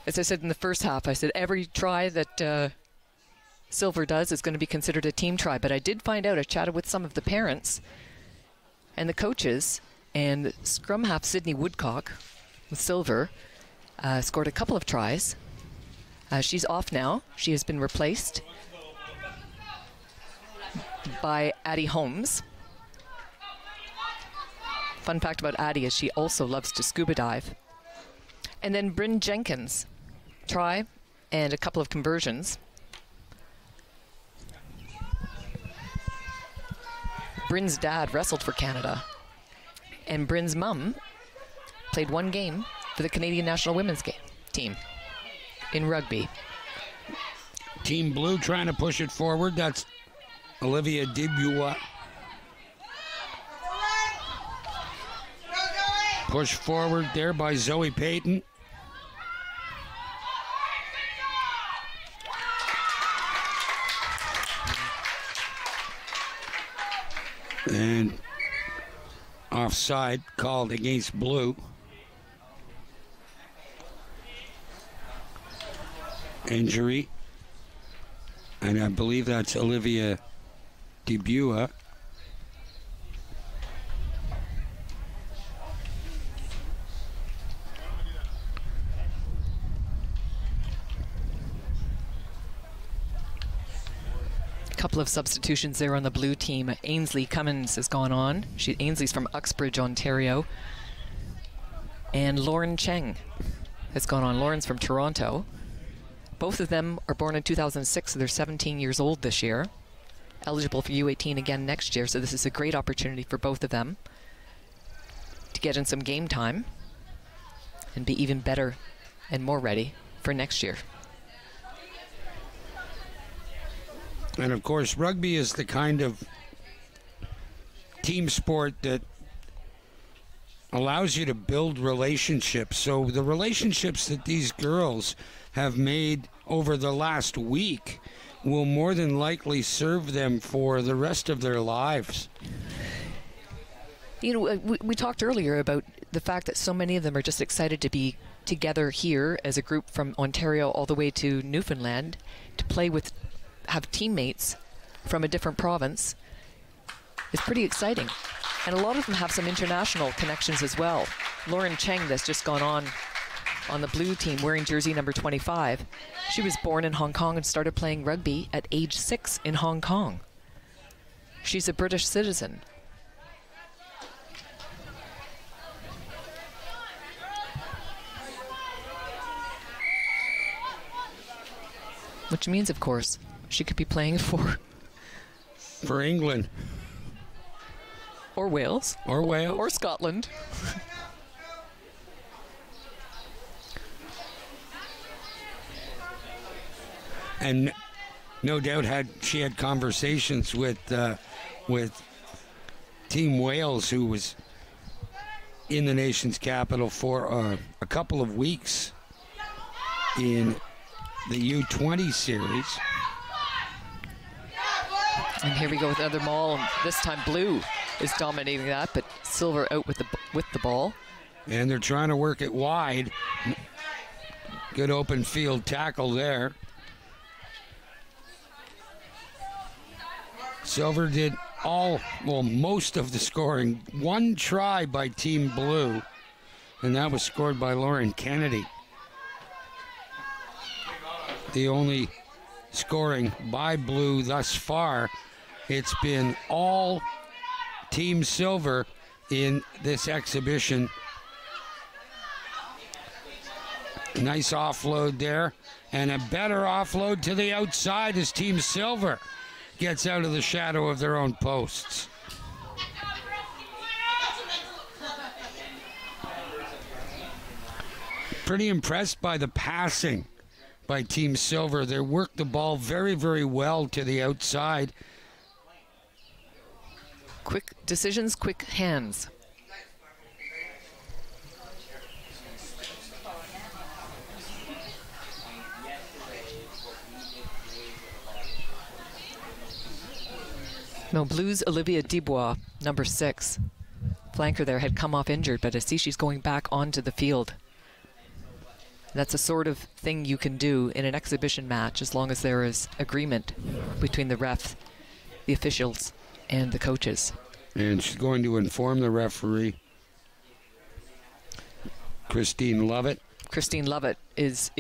As I said in the first half, I said every try that Silver does is going to be considered a team try, but I did find out, I chatted with some of the parents and the coaches, and scrum half Sydney Woodcock with Silver scored a couple of tries. She's off now. She has been replaced by Addie Holmes. Fun fact about Addie is she also loves to scuba dive. And then Bryn Jenkins, try and a couple of conversions. Bryn's dad wrestled for Canada, and Bryn's mum played one game for the Canadian national women's team in rugby. Team Blue trying to push it forward. That's Olivia Dubois. Push forward there by Zoe Payton. And offside called against Blue. Injury, and I believe that's Olivia Dubois. Couple of substitutions there on the blue team. Ainsley Cummins has gone on. Ainsley's from Uxbridge, Ontario. And Lauren Cheng has gone on. Lauren's from Toronto. Both of them are born in 2006, so they're 17 years old this year. Eligible for U18 again next year, so this is a great opportunity for both of them to get in some game time and be even better and more ready for next year. And of course, rugby is the kind of team sport that allows you to build relationships. So the relationships that these girls have made over the last week will more than likely serve them for the rest of their lives. You know, we talked earlier about the fact that so many of them are just excited to be together here as a group from Ontario all the way to Newfoundland to play with, have teammates from a different province. It's pretty exciting. And a lot of them have some international connections as well. Lauren Cheng, that's just gone on the blue team, wearing jersey number 25. She was born in Hong Kong and started playing rugby at age 6 in Hong Kong. She's a British citizen. Which means, of course, she could be playing for England. Or Wales. Or Wales. Or Scotland. And no doubt she had conversations with Team Wales, who was in the nation's capital for a couple of weeks in the U20 series. And here we go with another maul. This time blue is dominating that, but silver out with the ball. And they're trying to work it wide. Good open field tackle there. Silver did most of the scoring. One try by Team Blue, and that was scored by Lauren Kennedy. The only scoring by Blue thus far. It's been all Team Silver in this exhibition. Nice offload there, and a better offload to the outside as Team Silver gets out of the shadow of their own posts. Pretty impressed by the passing by Team Silver. They worked the ball very, very well to the outside. Quick decisions, quick hands. No, Blues Olivia Dubois, number 6. Flanker there had come off injured, but I see she's going back onto the field. That's the sort of thing you can do in an exhibition match as long as there is agreement between the refs, the officials, and the coaches. And she's going to inform the referee, Christine Lovett. Christine Lovett is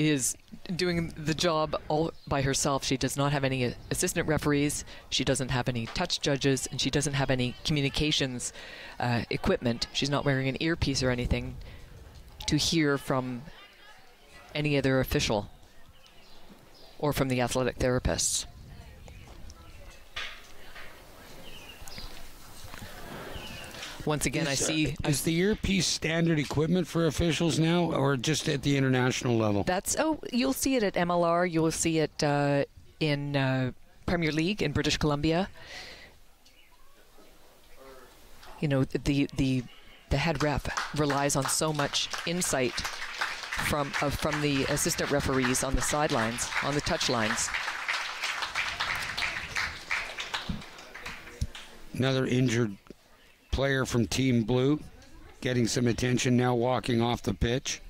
doing the job all by herself. She does not have any assistant referees. She doesn't have any touch judges, and she doesn't have any communications equipment. She's not wearing an earpiece or anything to hear from any other official or from the athletic therapists. Once again, I see... Is the earpiece standard equipment for officials now, or just at the international level? You'll see it at MLR. You'll see it in Premier League in British Columbia. You know, the head ref relies on so much insight from the assistant referees on the sidelines, on the touch lines. Another injured player from Team Blue getting some attention now, walking off the pitch.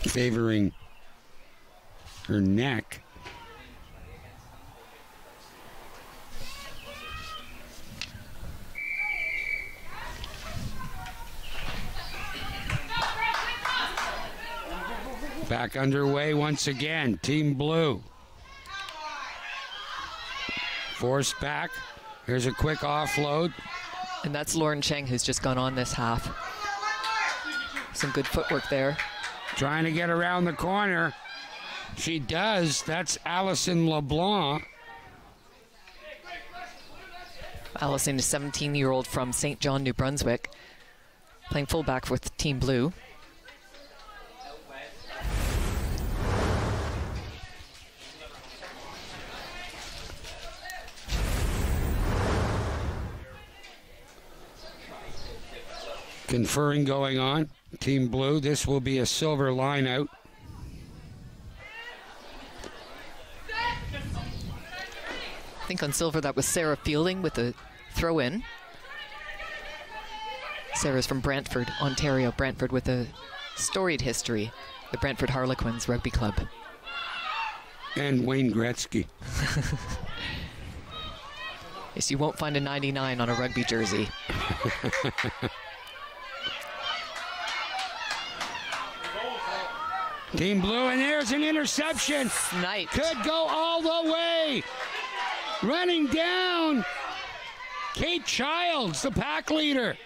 Favoring her neck. Back underway once again. Team Blue. Forced back. Here's a quick offload. And that's Lauren Cheng, who's just gone on this half. Some good footwork there. Trying to get around the corner. She does. That's Allison LeBlanc. Allison is a 17-year-old from St. John, New Brunswick, playing fullback with Team Blue. Conferring going on. Team Blue, this will be a silver line out. I think on silver that was Sarah Fielding with a throw in. Sarah's from Brantford, Ontario. Brantford with a storied history, the Brantford Harlequins Rugby Club. And Wayne Gretzky. Yes, you won't find a 99 on a rugby jersey. Team Blue, and there's an interception. Sniped. Could go all the way. Running down. Kate Childs, the pack leader.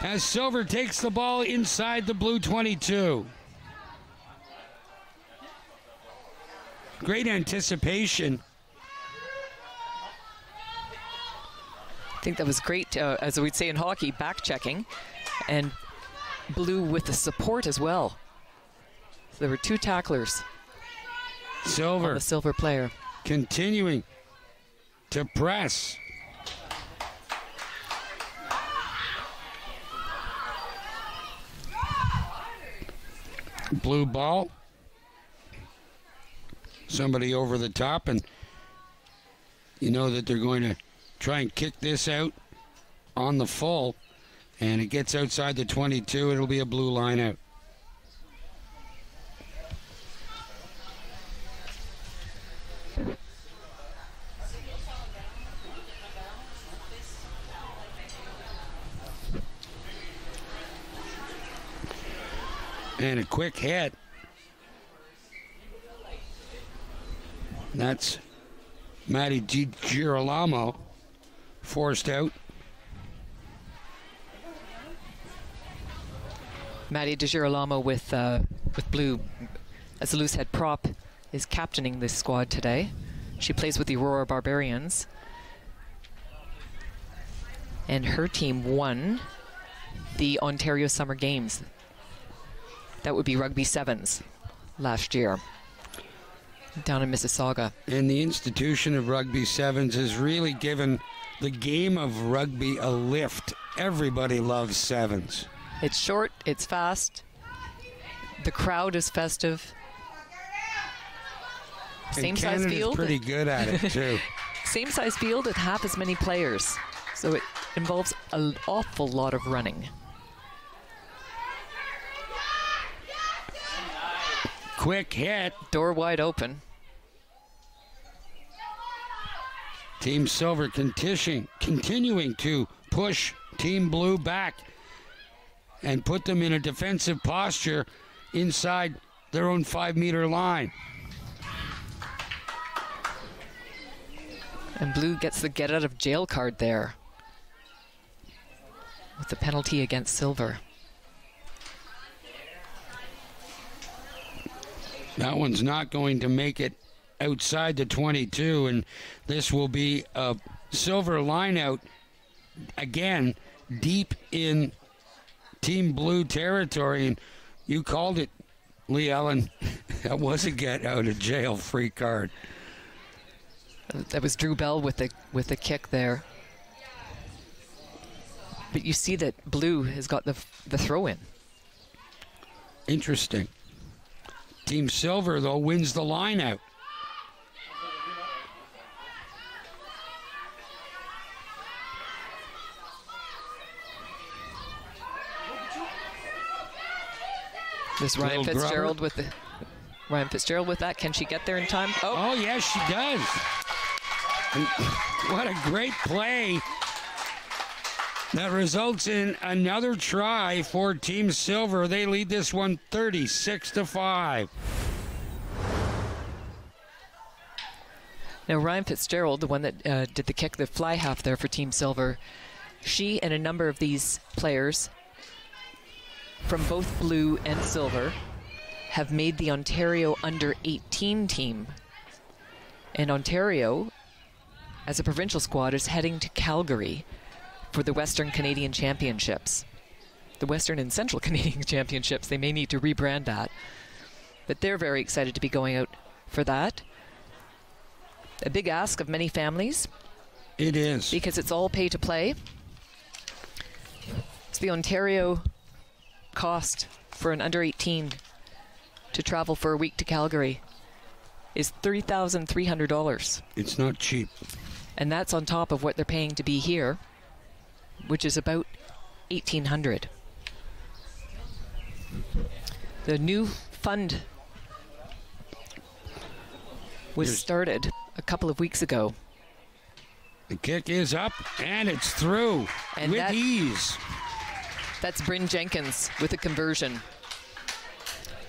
As Silver takes the ball inside the Blue 22. Great anticipation. I think that was great, as we'd say in hockey, back checking. And Blue with the support as well. So there were 2 tacklers on Silver the Silver player. continuing to press. Blue ball. Somebody over the top, and you know that they're going to try and kick this out on the full, and it gets outside the 22. It'll be a blue line out. And a quick hit. That's Maddie Girolamo forced out. Maddie DeGirolamo with Blue as the loose head prop is captaining this squad today. She plays with the Aurora Barbarians. And her team won the Ontario Summer Games. That would be Rugby Sevens last year down in Mississauga. And the institution of Rugby Sevens has really given the game of rugby a lift. Everybody loves sevens. It's short, it's fast, the crowd is festive. Same size Canada's field. pretty good at it too. Same size field with half as many players. So it involves an awful lot of running. Quick hit. Door wide open. Team Silver continuing to push Team Blue back and put them in a defensive posture inside their own 5-meter line. And Blue gets the get out of jail card there with the penalty against Silver. That one's not going to make it outside the 22, and this will be a Silver line out again deep in Team Blue territory. And you called it, Lee Ellen. That was a get out of jail free card. That was Drew Bell with the kick there. But you see that Blue has got the throw in. Interesting. Team Silver, though, wins the line out. This Ryan Fitzgerald with that. Can she get there in time? Oh yes, she does. And what a great play. That results in another try for Team Silver. They lead this one 36-5. Now Ryan Fitzgerald, the one that did the kick, the fly half there for Team Silver, she and a number of these players from both Blue and Silver have made the Ontario under-18 team. And Ontario, as a provincial squad, is heading to Calgary for the Western Canadian Championships. The Western and Central Canadian Championships, they may need to rebrand that. But they're very excited to be going out for that. A big ask of many families. It is. Because it's all pay to play. It's the Ontario cost for an under-18 to travel for a week to Calgary is $3,300. It's not cheap. And that's on top of what they're paying to be here, which is about $1,800. The new fund was started a couple of weeks ago. The kick is up, and it's through And with ease. That's Bryn Jenkins with a conversion.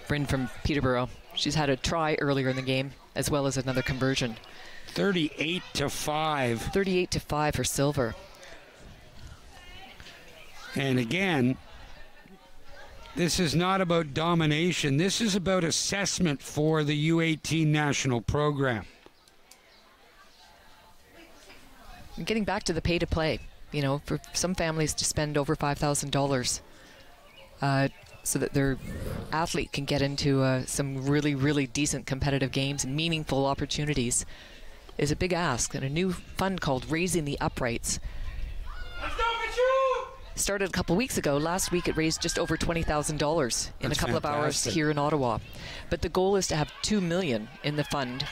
Bryn from Peterborough. She's had a try earlier in the game, as well as another conversion. 38-5. 38-5 for Silver. And again, this is not about domination. This is about assessment for the U18 national program. Getting back to the pay to play, you know, for some families to spend over $5,000 so that their athlete can get into some really, really decent competitive games and meaningful opportunities is a big ask. And a new fund called Raising the Uprights started a couple weeks ago. Last week it raised just over $20,000 in a couple of hours here in Ottawa. But the goal is to have $2 million in the fund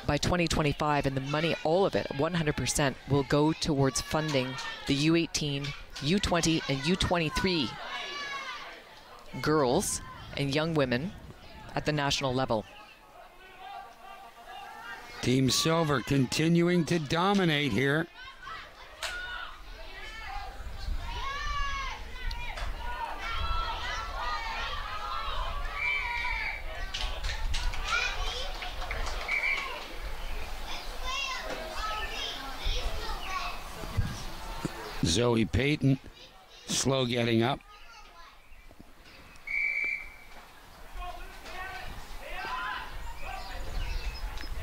by 2025, and the money, all of it, 100%, will go towards funding the U18, U20, and U23 girls and young women at the national level. Team Silver continuing to dominate here. Zoe Payton, slow getting up.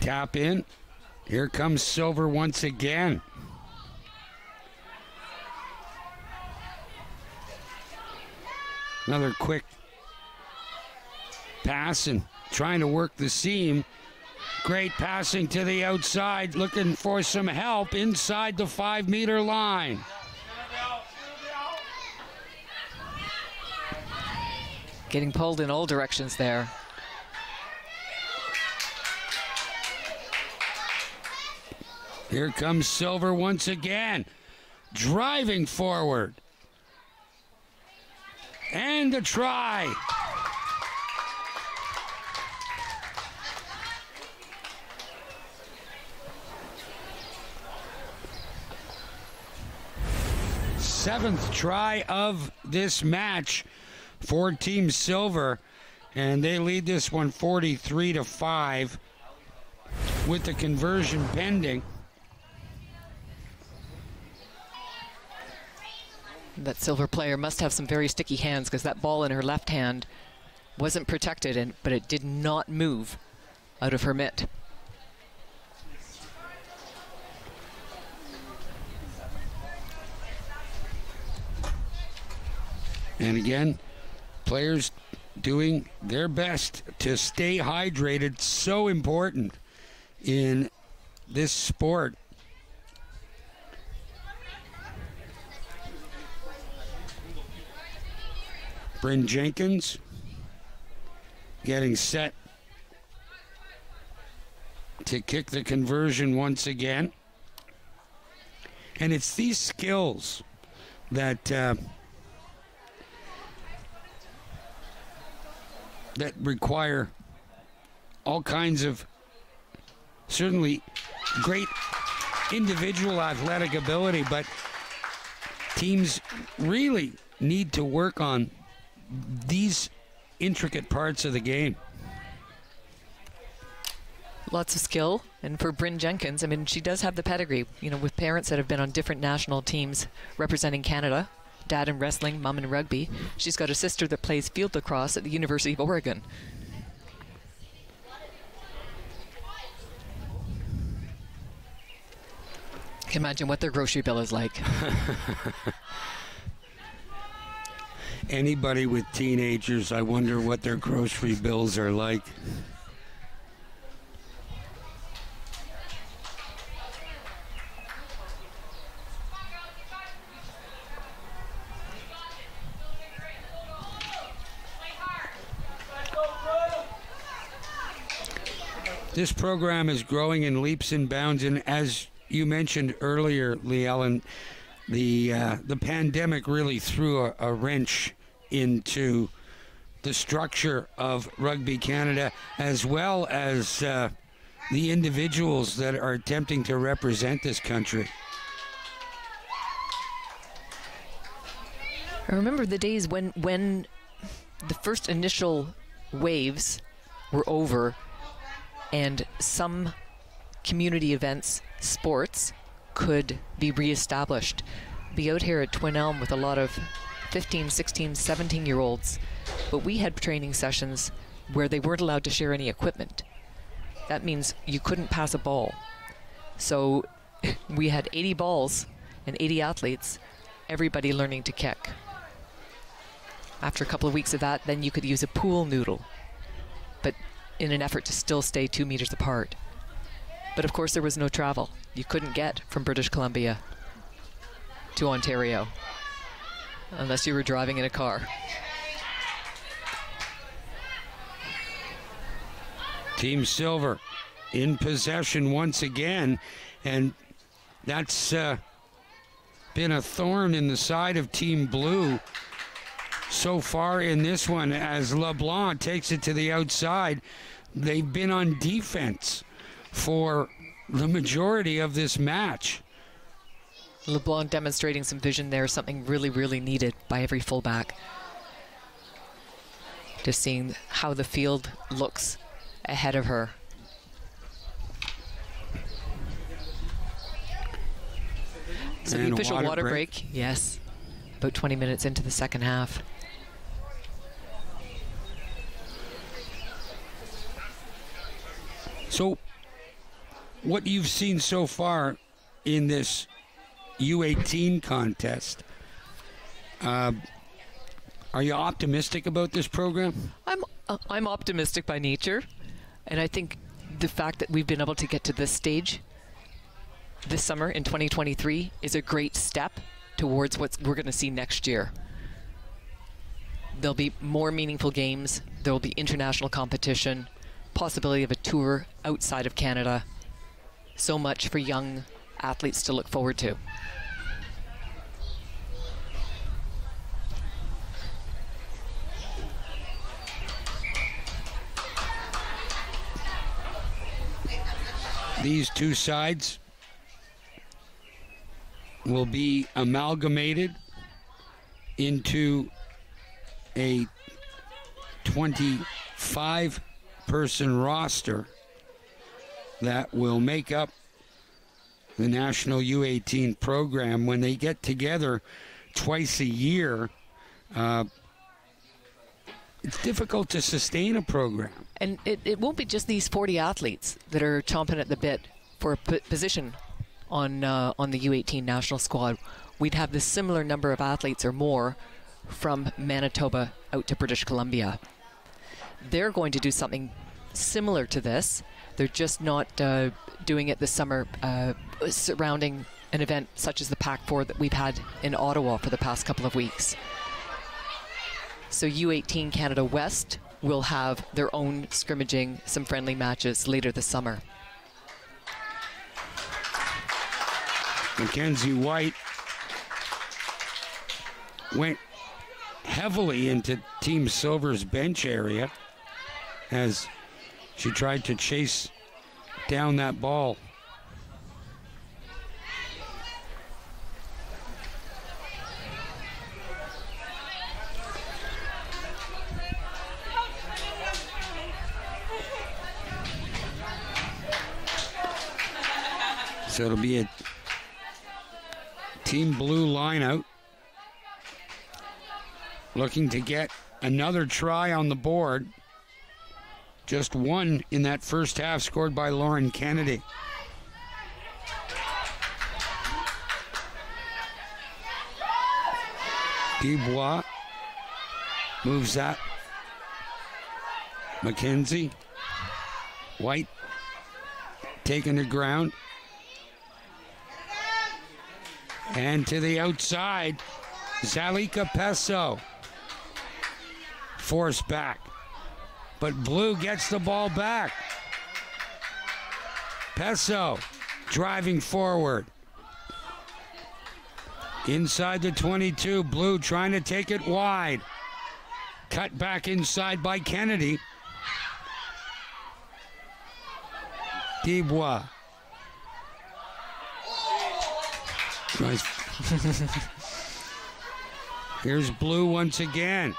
Tap in. Here comes Silver once again. Another quick pass and trying to work the seam. Great passing to the outside, looking for some help inside the 5-meter line. Getting pulled in all directions there. Here comes Silver once again, driving forward. And a try. Seventh try of this match for Team Silver, and they lead this one 43-5 with the conversion pending. That Silver player must have some very sticky hands, because that ball in her left hand wasn't protected, but it did not move out of her mitt. And again, players doing their best to stay hydrated. So important in this sport. Bryn Jenkins getting set to kick the conversion once again. And it's these skills that that require all kinds of certainly great individual athletic ability, but teams really need to work on these intricate parts of the game. Lots of skill, and for Bryn Jenkins, I mean, she does have the pedigree, you know, with parents that have been on different national teams representing Canada. Dad in wrestling, mom in rugby. She's got a sister that plays field lacrosse at the University of Oregon. Can imagine what their grocery bill is like. Anybody with teenagers, I wonder what their grocery bills are like. This program is growing in leaps and bounds, and as you mentioned earlier, Lee-Ellen, the pandemic really threw a wrench into the structure of Rugby Canada, as well as the individuals that are attempting to represent this country. I remember the days when the first initial waves were over, and some community events, sports, could be reestablished. Be out here at Twin Elm with a lot of 15, 16, 17-year-olds, but we had training sessions where they weren't allowed to share any equipment. That means you couldn't pass a ball. So we had 80 balls and 80 athletes, everybody learning to kick. After a couple of weeks of that, then you could use a pool noodle, but in an effort to still stay 2 meters apart. But of course there was no travel. You couldn't get from British Columbia to Ontario unless you were driving in a car. Team Silver in possession once again, and that's been a thorn in the side of Team Blue so far in this one, as LeBlanc takes it to the outside. They've been on defense for the majority of this match. LeBlanc demonstrating some vision there, something really, really needed by every fullback. Just seeing how the field looks ahead of her. So the official water break, yes, about 20 minutes into the second half. So what you've seen so far in this U18 contest, are you optimistic about this program? I'm optimistic by nature, and I think the fact that we've been able to get to this stage this summer in 2023 is a great step towards what we're going to see next year. There'll be more meaningful games. There'll be international competition, possibility of a tour outside of Canada. So much for young athletes to look forward to. These two sides will be amalgamated into a 25-person roster that will make up the National U18 program. When they get together twice a year, it's difficult to sustain a program. And it won't be just these 40 athletes that are chomping at the bit for a position on the U18 national squad. We'd have the similar number of athletes or more from Manitoba out to British Columbia. They're going to do something similar to this. They're just not doing it this summer surrounding an event such as the Pac-4 that we've had in Ottawa for the past couple of weeks. So U18 Canada West will have their own scrimmaging, some friendly matches later this summer. Mackenzie White went heavily into Team Silver's bench area as she tried to chase down that ball. So it'll be a Team Blue line out, looking to get another try on the board. Just one in that first half, scored by Lauren Kennedy. Dubois moves that. Mackenzie. White taking the ground. And to the outside, Zalika Pesso. Forced back. But Blue gets the ball back. Pesso driving forward. Inside the 22, Blue trying to take it wide. Cut back inside by Kennedy. Dubois. Nice. Here's Blue once again.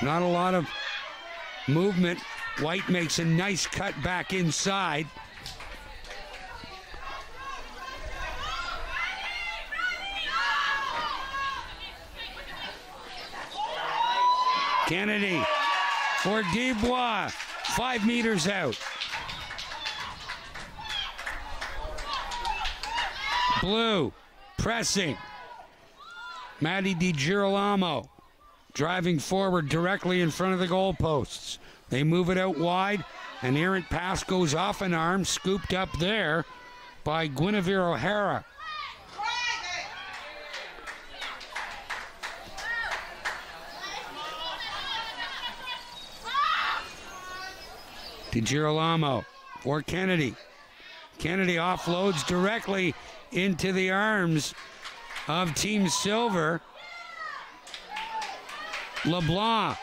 Not a lot of movement. White makes a nice cut back inside. Kennedy for Dubois. 5 meters out. Blue pressing. Maddie Di Girolamo driving forward directly in front of the goalposts. They move it out wide. An errant pass goes off an arm, scooped up there by Guinevere O'Hara. DiGirolamo for Kennedy. Kennedy offloads directly into the arms of Team Silver. LeBlanc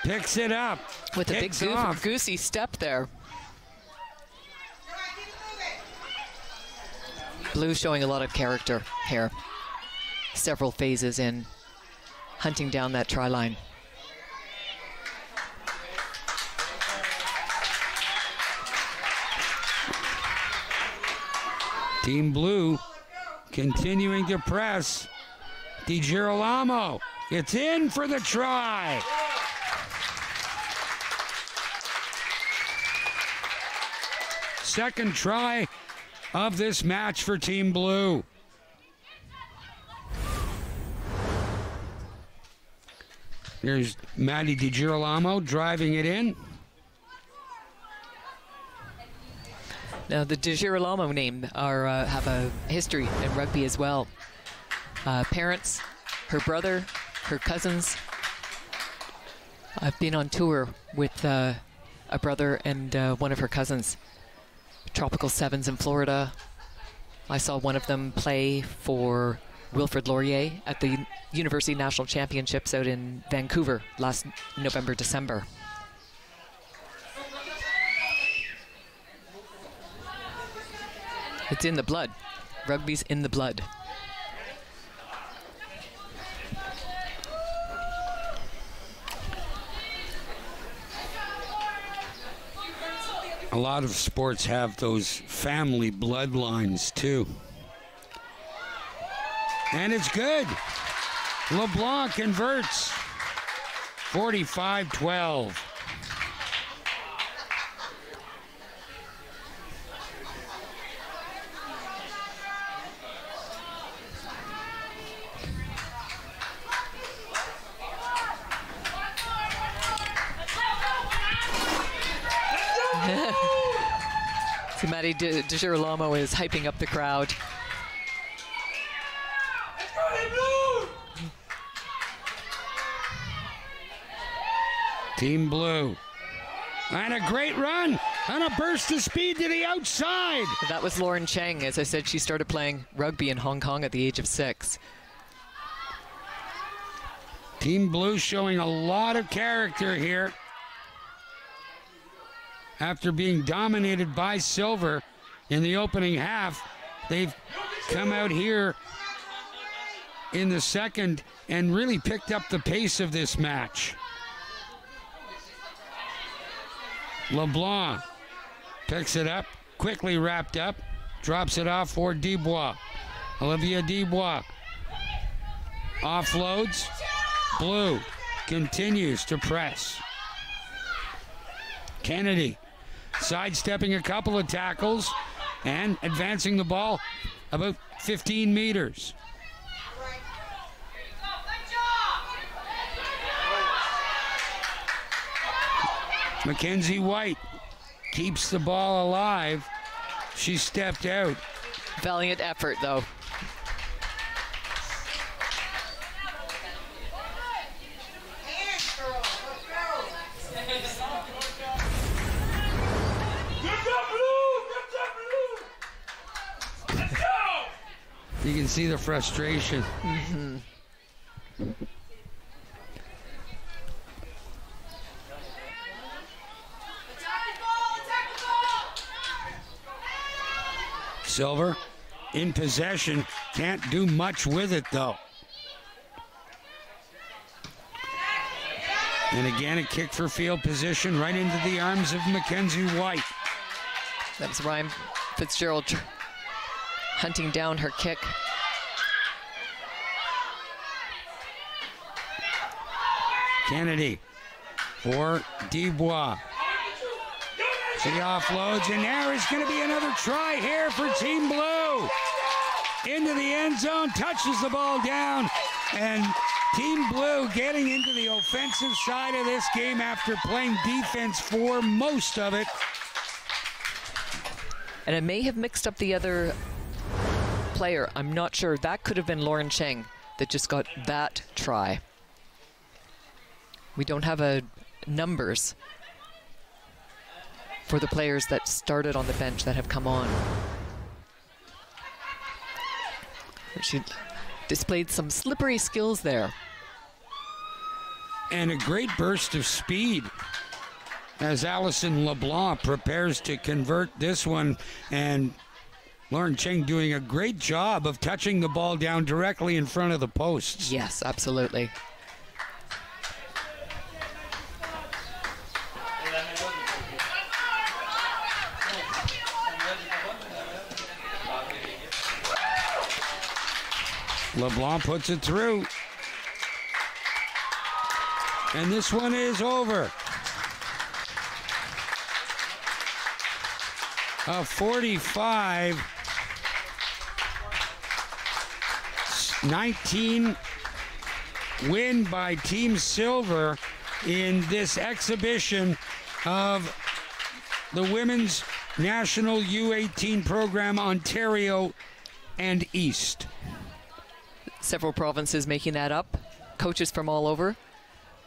picks it up. With a big goosey step there. Blue showing a lot of character here. Several phases in hunting down that try line. Team Blue continuing to press. DiGirolamo, it's in for the try. Second try of this match for Team Blue. Here's Maddie DiGirolamo driving it in. Now, the DiGirolamo name have a history in rugby as well. Parents, her brother, her cousins. I've been on tour with a brother and one of her cousins. Tropical Sevens in Florida. I saw one of them play for Wilfrid Laurier at the University National Championships out in Vancouver last November, December. It's in the blood. Rugby's in the blood. A lot of sports have those family bloodlines too. And it's good. LeBlanc converts. 45-12. So Maddie DiGirolamo is hyping up the crowd. Team Blue. And a great run and a burst of speed to the outside. That was Lauren Cheng. As I said, she started playing rugby in Hong Kong at the age of 6. Team Blue showing a lot of character here. After being dominated by Silver in the opening half, they've come out here in the second and really picked up the pace of this match. LeBlanc picks it up, quickly wrapped up, drops it off for Dubois. Olivia Dubois offloads. Blue continues to press. Kennedy sidestepping a couple of tackles and advancing the ball about 15 meters. Mackenzie White keeps the ball alive. She stepped out. Valiant effort, though. You can see the frustration. Mm-hmm. Silver in possession, can't do much with it though. And again, a kick for field position right into the arms of Mackenzie White. That's Ryan Fitzgerald hunting down her kick. Kennedy for Dubois. She offloads, and there is going to be another try here for Team Blue. Into the end zone, touches the ball down, and Team Blue getting into the offensive side of this game after playing defense for most of it. And I may have mixed up the other player. I'm not sure. That could have been Lauren Cheng that just got that try. We don't have numbers for the players that started on the bench that have come on. She displayed some slippery skills there. And a great burst of speed as Allison LeBlanc prepares to convert this one. And Lauren Cheng doing a great job of touching the ball down directly in front of the posts. Yes, absolutely. LeBlanc puts it through. And this one is over. A 45-19 win by Team Silver in this exhibition of the Women's National U18 program, Ontario and East. Several provinces making that up. Coaches from all over.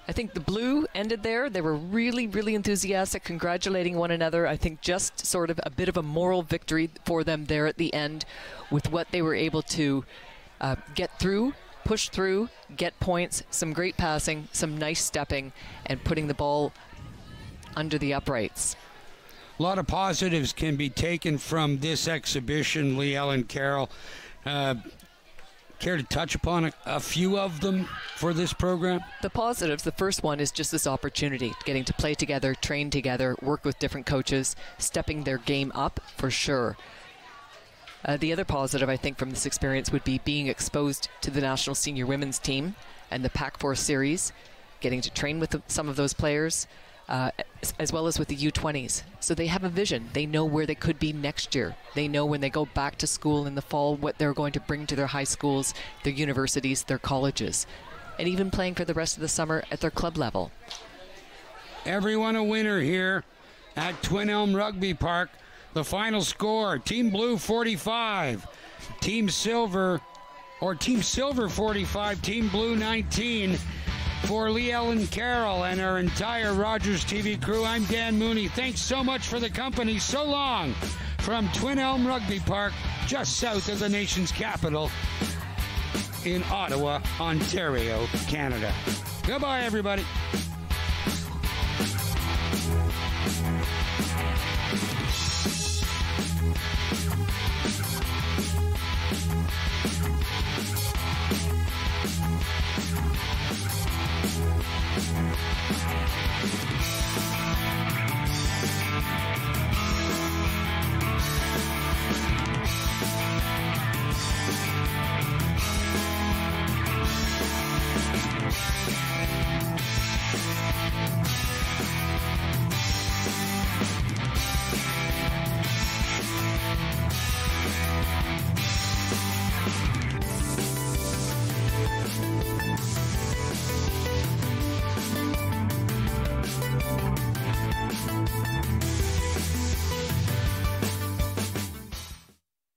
I think the Blue ended there. They were really, really enthusiastic, congratulating one another. I think just sort of a bit of a moral victory for them there at the end with what they were able to get through, push through, get points, some great passing, some nice stepping, and putting the ball under the uprights. A lot of positives can be taken from this exhibition, Leigh-Ellen and Carol. Care to touch upon a few of them for this program? The positives, the first one is just this opportunity, getting to play together, train together, work with different coaches, stepping their game up for sure. The other positive, I think, from this experience would be being exposed to the National Senior Women's Team and the Pac-4 Series, getting to train with some of those players, as well as with the U20s. So they have a vision. They know where they could be next year. They know when they go back to school in the fall what they're going to bring to their high schools, their universities, their colleges, and even playing for the rest of the summer at their club level. Everyone a winner here at Twin Elm Rugby Park. The final score, Team Blue 45, Team Silver 45, Team Blue 19. For Leigh-Ellen Carroll and our entire Rogers TV crew, I'm Dan Mooney. Thanks so much for the company. So long from Twin Elm Rugby Park, just south of the nation's capital in Ottawa, Ontario, Canada. Goodbye, everybody.